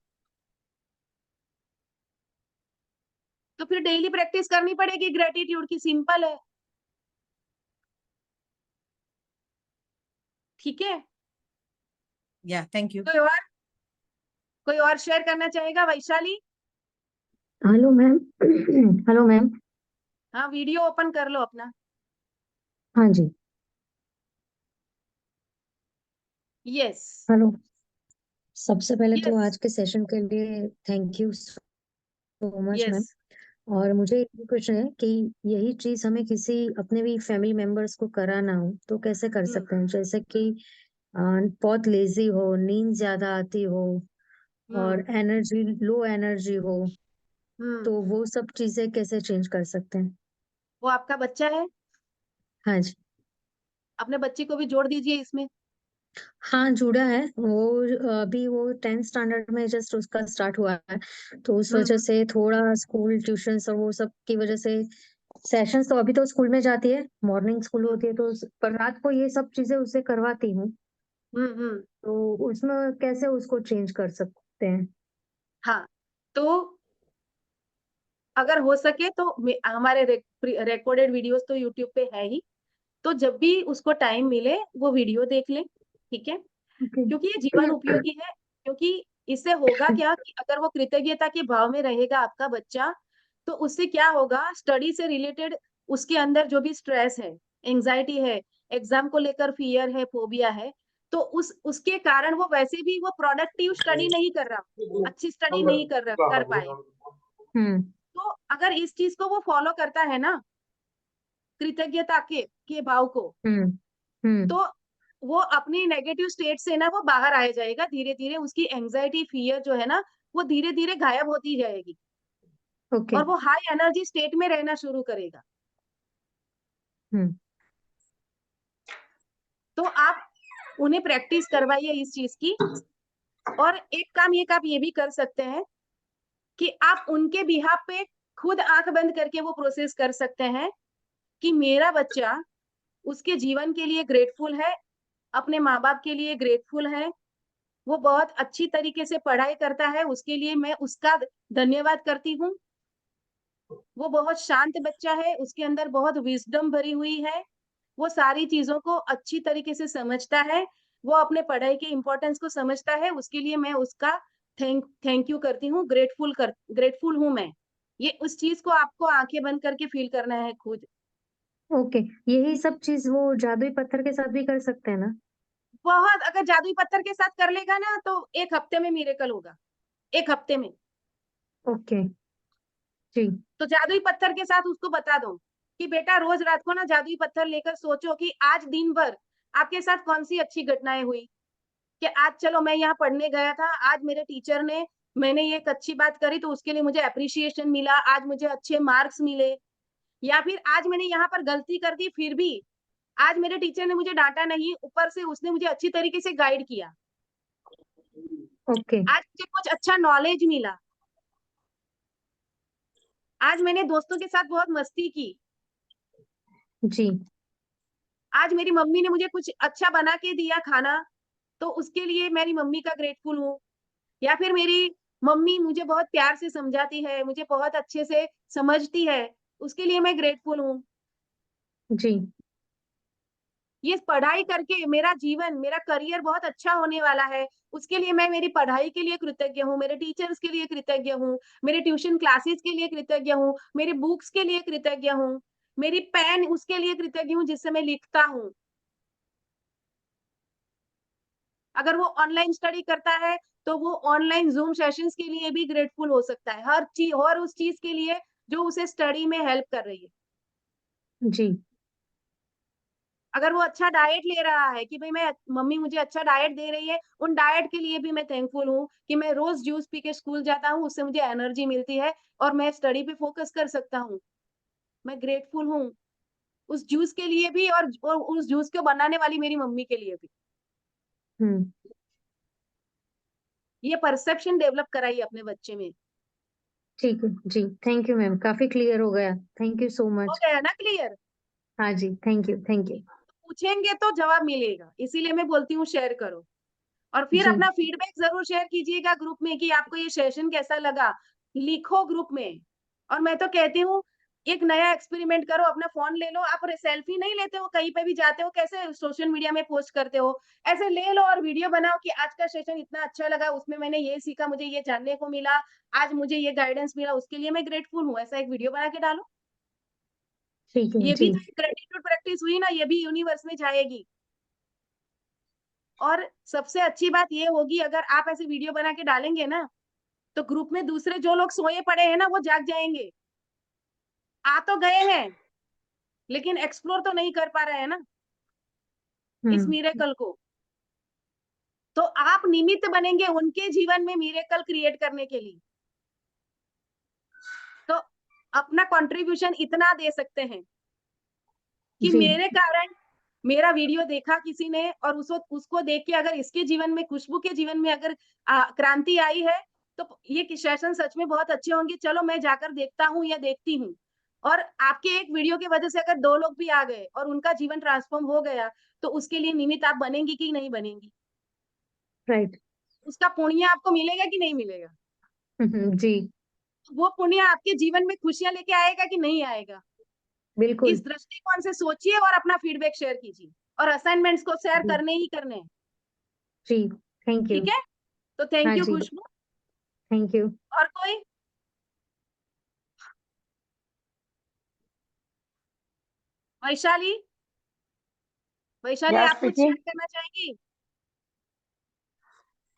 [SPEAKER 2] तो फिर डेली प्रैक्टिस करनी पड़ेगी ग्रेटिट्यूड की। सिंपल है। ठीक है?
[SPEAKER 1] या थैंक यू।
[SPEAKER 2] कोई और शेयर करना चाहेगा? Vaishali?
[SPEAKER 4] Hello ma'am. Hello ma'am.
[SPEAKER 2] हाँ, वीडियो ओपन कर लो अपना।
[SPEAKER 4] हाँ जी।
[SPEAKER 2] Yes
[SPEAKER 4] hello. सबसे पहले तो
[SPEAKER 2] यस
[SPEAKER 4] आज के सेशन के लिए thank you so much ma'am.
[SPEAKER 2] Yes.
[SPEAKER 4] और मुझे ये क्वेश्चन है कि यही चीज हमें किसी अपने भी फैमिली मेंबर्स को कराना हो तो कैसे कर सकते हैं? जैसे कि बहुत लेजी हो, नींद ज्यादा आती हो और एनर्जी लो एनर्जी हो, तो वो सब चीजें कैसे चेंज कर सकते हैं?
[SPEAKER 2] वो आपका बच्चा है,
[SPEAKER 4] हाँ जी।
[SPEAKER 2] अपने बच्चे को भी जोड़ दीजिए इसमें।
[SPEAKER 4] हाँ जुड़ा है वो। अभी वो 10th स्टैंडर्ड में जस्ट उसका स्टार्ट हुआ है, तो उस वजह से थोड़ा स्कूल ट्यूशंस और वो सब की वजह से सेशंस तो अभी तो स्कूल में जाती है, मॉर्निंग स्कूल होती है, तो पर रात को ये सब चीजें उसे करवाती हूँ।
[SPEAKER 2] हम्म।
[SPEAKER 4] तो उसमें कैसे उसको चेंज कर सकते हैं?
[SPEAKER 2] हाँ, तो अगर हो सके तो हमारे रिकॉर्डेड वीडियोस तो यूट्यूब पे है ही, तो जब भी उसको टाइम मिले वो वीडियो देख ले। ठीक है?
[SPEAKER 4] ओके।
[SPEAKER 2] क्योंकि ये जीवन उपयोगी है। क्योंकि इससे होगा क्या कि अगर वो कृतज्ञता के भाव में रहेगा आपका बच्चा, तो उससे क्या होगा, स्टडी से रिलेटेड उसके अंदर जो भी स्ट्रेस है, एंजाइटी है, एग्जाम को लेकर फियर है, फोबिया है, तो उसके कारण वो वैसे भी वो प्रोडक्टिव स्टडी नहीं कर रहा, अच्छी स्टडी नहीं कर पाएगा।
[SPEAKER 4] हम्म
[SPEAKER 2] तो अगर इस चीज को वो फॉलो करता है ना, कृतज्ञता के भाव को,
[SPEAKER 4] हम्म हम्म।
[SPEAKER 2] तो वो अपनी नेगेटिव स्टेट से ना वो बाहर आ जाएगा। धीरे धीरे उसकी एंजाइटी फियर जो है ना, वो धीरे धीरे गायब होती जाएगी
[SPEAKER 4] ओके।
[SPEAKER 2] और वो हाई एनर्जी स्टेट में रहना शुरू करेगा।
[SPEAKER 4] हम्म
[SPEAKER 2] तो आप उन्हें प्रैक्टिस करवाइए इस चीज की। और एक काम आप ये भी कर सकते हैं कि आप उनके बिहाफ पे खुद आंख बंद करके वो प्रोसेस कर सकते हैं कि मेरा बच्चा उसके जीवन के लिए ग्रेटफुल है, अपने माँ बाप के लिए ग्रेटफुल है, वो बहुत अच्छी तरीके से पढ़ाई करता है, उसके लिए मैं उसका धन्यवाद करती हूँ। वो बहुत शांत बच्चा है, उसके अंदर बहुत विजडम भरी हुई है, वो सारी चीजों को अच्छी तरीके से समझता है, वो अपने पढ़ाई के इम्पोर्टेंस को समझता है, उसके लिए मैं उसका थैंक यू करती हूँ, ग्रेटफुल हूँ मैं। ये उस चीज को आपको आंखें बंद करके फील करना है खुद।
[SPEAKER 4] ओके। यही सब चीज वो जादुई पत्थर के साथ भी कर सकते हैं ना?
[SPEAKER 2] बहुत, अगर जादुई पत्थर के साथ कर लेगा ना तो 1 हफ्ते में मिरेकल होगा, 1 हफ्ते में।
[SPEAKER 4] ओके जी।
[SPEAKER 2] तो जादुई पत्थर के साथ उसको बता दो कि बेटा रोज रात को ना जादुई पत्थर लेकर सोचो कि आज दिन भर आपके साथ कौन सी अच्छी घटनाएं हुई। कि आज चलो मैं यहाँ पढ़ने गया था, आज मेरे टीचर ने, मैंने ये एक अच्छी बात करी तो उसके लिए मुझे अप्रिसिएशन मिला, आज मुझे अच्छे मार्क्स मिले। या फिर आज मैंने यहाँ पर गलती कर दी फिर भी आज मेरे टीचर ने मुझे डांटा नहीं, ऊपर से उसने मुझे अच्छी तरीके से गाइड किया।
[SPEAKER 4] ओके
[SPEAKER 2] आज मुझे कुछ अच्छा नॉलेज मिला, आज मैंने दोस्तों के साथ बहुत मस्ती की,
[SPEAKER 4] जी।
[SPEAKER 2] आज मेरी मम्मी ने मुझे कुछ अच्छा बना के दिया खाना, तो उसके लिए मेरी मम्मी का ग्रेटफुल हूँ, या फिर मेरी मम्मी मुझे बहुत प्यार से समझाती है, मुझे बहुत अच्छे से समझती है, उसके लिए मैं ग्रेटफुल हूँ।
[SPEAKER 4] जी।
[SPEAKER 2] ये पढ़ाई करके मेरा जीवन, मेरा करियर बहुत अच्छा होने वाला है, उसके लिए मैं मेरी पढ़ाई के लिए कृतज्ञ हूँ, मेरे टीचर्स के लिए कृतज्ञ हूँ, मेरे ट्यूशन क्लासेस के लिए कृतज्ञ हूँ, मेरी बुक्स के लिए कृतज्ञ हूँ, मेरी पेन उसके लिए कृतज्ञ हूँ जिससे मैं लिखता हूँ। अगर वो ऑनलाइन स्टडी करता है, तो वो ऑनलाइन ज़ूम सेशंस के लिए भी ग्रेटफुल हो सकता है, हर उस चीज़ के लिए जो उसे स्टडी में हेल्प कर रही है।
[SPEAKER 4] जी।
[SPEAKER 2] अगर वो अच्छा डाइट ले रहा है कि भई मैं मम्मी मुझे अच्छा डाइट दे रही है, उन डाइट के लिए भी मैं थैंकफुल हूँ कि मैं रोज़ जूस पी के स्कूल जाता हूँ, उससे मुझे एनर्जी मिलती है और मैं स्टडी पे फ़ोकस कर सकता हूँ। मैं ग्रेटफुल हूँ, उस जूस के लिए भी और उस जूस को बनाने वाली मेरी मम्मी के लिए भी।
[SPEAKER 4] हम्म।
[SPEAKER 2] ये परसेप्शन डेवलप कराइए अपने बच्चे में।
[SPEAKER 4] ठीक है जी, थैंक यू मैम, काफी क्लियर हो गया। थैंक यू सो
[SPEAKER 2] हो
[SPEAKER 4] मच।
[SPEAKER 2] गया ना क्लियर?
[SPEAKER 4] हाँ जी, थैंक यू, थैंक यू।
[SPEAKER 2] पूछेंगे तो जवाब मिलेगा, इसीलिए मैं बोलती हूँ शेयर करो। और फिर
[SPEAKER 4] जी।
[SPEAKER 2] अपना फीडबैक ज़रूर शेयर कीजिएगा ग्रुप में कि आपको ये सेशन कैसा लगा? लिखो ग्रुप में। और मैं तो कहती हूँ, एक नया एक्सपेरिमेंट करो, अपना फ़ोन ले लो, आप सेल्फी नहीं लेते हो, कहीं पे भी जाते हो, कैसे सोशल मीडिया में पोस्ट करते हो? ऐसे ले लो और वीडियो बनाओ कि आज का सेशन इतना अच्छा लगा, उसमें मैंने ये सीखा, मुझे ये जानने को मिला, आज मुझे ये गाइडेंस मिला, उसके लिए मैं ग्रेटफुल हूँ। ऐसा एक वीडियो बना के डालो।
[SPEAKER 4] ठीक है
[SPEAKER 2] ये भी
[SPEAKER 4] जी।
[SPEAKER 2] तो एक ग्रेटिट्यूड प्रैक्टिस हुई ना, ये भी यूनिवर्स में जाएगी। और सबसे अच्छी बात ये होगी, अगर आप ऐसे वीडियो बना के डालेंगे ना, तो ग्रुप में दूसरे जो लोग सोए पड़े हैं ना, वो जाग जाएँगे। आ तो गए हैं, लेकिन एक्सप्लोर तो नहीं कर पा रहे हैं ना, इस
[SPEAKER 4] हम्म।
[SPEAKER 2] मिरेकल को। तो आप निमित्त बनेंगे उनके जीवन में मिरेकल क्रिएट करने के लिए। तो अपना कंट्रीब्यूशन इतना दे सकते हैं कि
[SPEAKER 4] जी।
[SPEAKER 2] मेरे कारण मेरा वीडियो देखा किसी ने और उसको देख के अगर इसके जीवन में, खुशबू के जीवन में अगर क्रांति आई है, तो ये सेशन सच में बहुत अच्छे होंगे। चलो मैं जाकर देखता हूँ या देखती हूँ। और आपके एक वीडियो की वजह से अगर 2 लोग भी आ गए और उनका जीवन ट्रांसफॉर्म हो गया, तो उसके लिए निमित्त आप बनेंगी कि नहीं बनेंगी?
[SPEAKER 4] राइट।
[SPEAKER 2] उसका पुण्य आपको मिलेगा कि नहीं मिलेगा?
[SPEAKER 4] जी।
[SPEAKER 2] वो पुण्य आपके जीवन में खुशियाँ लेके आएगा कि नहीं आएगा?
[SPEAKER 4] बिल्कुल।
[SPEAKER 2] इस दृष्टिकोण से सोचिए और अपना फीडबैक शेयर कीजिए। और असाइनमेंट्स को शेयर
[SPEAKER 4] जी।
[SPEAKER 2] करने ही करने हैं।
[SPEAKER 4] जी। Thank you.
[SPEAKER 2] ठीक है? तो थैंक
[SPEAKER 4] हाँ
[SPEAKER 2] यू
[SPEAKER 4] जी।
[SPEAKER 2] खुशबू।
[SPEAKER 4] थैंक यू।
[SPEAKER 2] और कोई? वैशाली? वैशाली
[SPEAKER 5] Yeah,
[SPEAKER 2] आप कुछ शेयर
[SPEAKER 5] speaking.
[SPEAKER 2] करना चाहेंगी?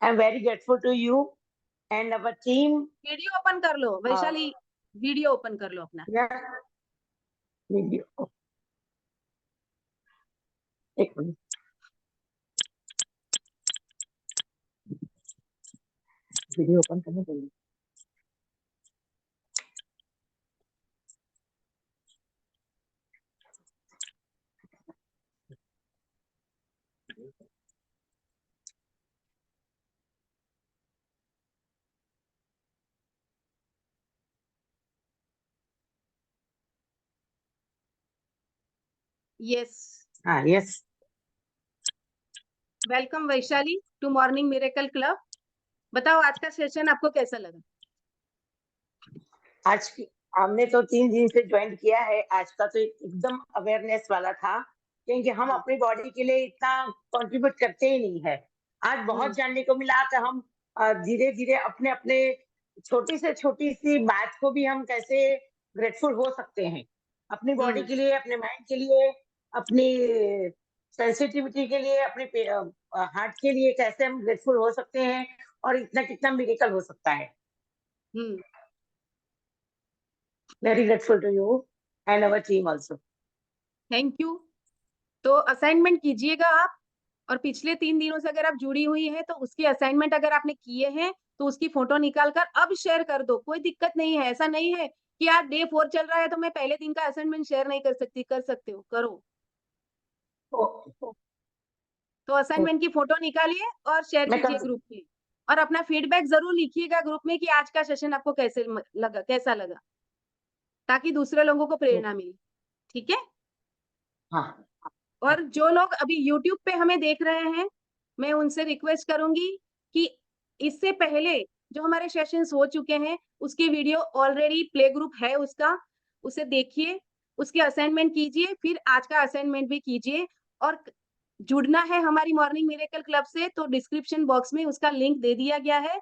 [SPEAKER 5] I'm very grateful to you and our team.
[SPEAKER 2] Video open कर लो।
[SPEAKER 5] Uh,
[SPEAKER 2] वैशाली, वीडियो ओपन कर लो अपना।
[SPEAKER 5] yeah, video. एक मिनट, वीडियो ओपन करने के लिए।
[SPEAKER 2] यस।
[SPEAKER 5] हाँ, yes.
[SPEAKER 2] Welcome Vaishali to Morning Miracle Club. बताओ आज का सेशन आपको कैसा लगा?
[SPEAKER 5] आज हमने तो 3 दिन से ज्वाइन किया है। आज का तो एकदम अवेयरनेस वाला था, क्योंकि हम अपनी बॉडी के लिए इतना कंट्रीब्यूट करते ही नहीं है। आज बहुत जानने को मिला कि हम धीरे धीरे अपने अपने छोटी से छोटी सी बात को भी हम कैसे ग्रेटफुल हो सकते हैं, अपनी बॉडी के लिए, अपने माइंड के लिए, अपनी सेंसिटिविटी के लिए, अपने हार्ट के लिए कैसे हम ग्रेटफुल हो सकते हैं, और इतना कितना मिरेकल हो सकता है।
[SPEAKER 2] हम्म।
[SPEAKER 5] Very grateful to you and our team also.
[SPEAKER 2] Thank you. तो असाइनमेंट कीजिएगा आप। और पिछले 3 दिनों से अगर आप जुड़ी हुई हैं, तो उसकी असाइनमेंट अगर आपने किए हैं, तो उसकी फोटो निकाल कर अब शेयर कर दो। कोई दिक्कत नहीं है। ऐसा नहीं है कि आज डे 4 चल रहा है तो मैं पहले दिन का असाइनमेंट शेयर नहीं कर सकती। कर सकते हो, करो।
[SPEAKER 5] ओ,
[SPEAKER 2] तो असाइनमेंट की फोटो निकालिए और शेयर
[SPEAKER 5] मैं
[SPEAKER 2] कीजिए
[SPEAKER 5] कब
[SPEAKER 2] ग्रुप में। और अपना फीडबैक जरूर लिखिएगा ग्रुप में कि आज का सेशन आपको कैसा लगा, ताकि दूसरे लोगों को प्रेरणा मिले। ठीक है?
[SPEAKER 5] हाँ,
[SPEAKER 2] और जो लोग अभी यूट्यूब पे हमें देख रहे हैं, मैं उनसे रिक्वेस्ट करूंगी कि इससे पहले जो हमारे सेशंस हो चुके हैं उसकी वीडियो ऑलरेडी प्ले ग्रुप है उसका, उसे देखिए, उसके असाइनमेंट कीजिए, फिर आज का असाइनमेंट भी कीजिए। और जुड़ना है हमारी मॉर्निंग मिरेकल क्लब से तो डिस्क्रिप्शन बॉक्स में उसका लिंक दे दिया गया है,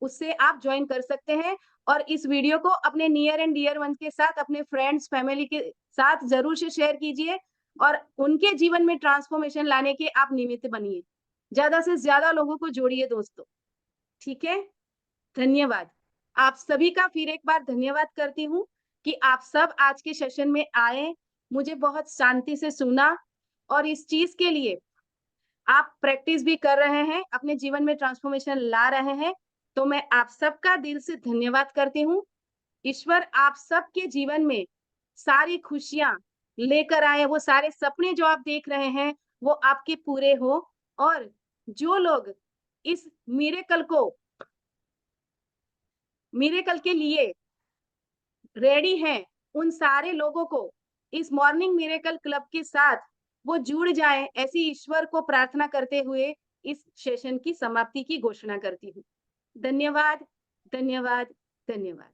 [SPEAKER 2] उससे आप ज्वाइन कर सकते हैं। और इस वीडियो को अपने नियर एंड डियर वन के साथ, अपने फ्रेंड्स फैमिली के साथ जरूर से शेयर कीजिए और उनके जीवन में ट्रांसफॉर्मेशन लाने के आप निमित्त बनिए। ज्यादा से ज्यादा लोगों को जोड़िए दोस्तों, ठीक है। धन्यवाद। आप सभी का फिर एक बार धन्यवाद करती हूँ कि आप सब आज के सेशन में आए, मुझे बहुत शांति से सुना और इस चीज के लिए आप प्रैक्टिस भी कर रहे हैं, अपने जीवन में ट्रांसफॉर्मेशन ला रहे हैं। तो मैं आप सबका दिल से धन्यवाद करती हूँ। ईश्वर आप सबके जीवन में सारी खुशियां लेकर आए, वो सारे सपने जो आप देख रहे हैं वो आपके पूरे हो। और जो लोग इस मिरेकल के लिए रेडी हैं, उन सारे लोगों को इस मॉर्निंग मिरेकल क्लब के साथ वो जुड़ जाएं, ऐसी ईश्वर को प्रार्थना करते हुए इस सेशन की समाप्ति की घोषणा करती हूँ। धन्यवाद, धन्यवाद, धन्यवाद।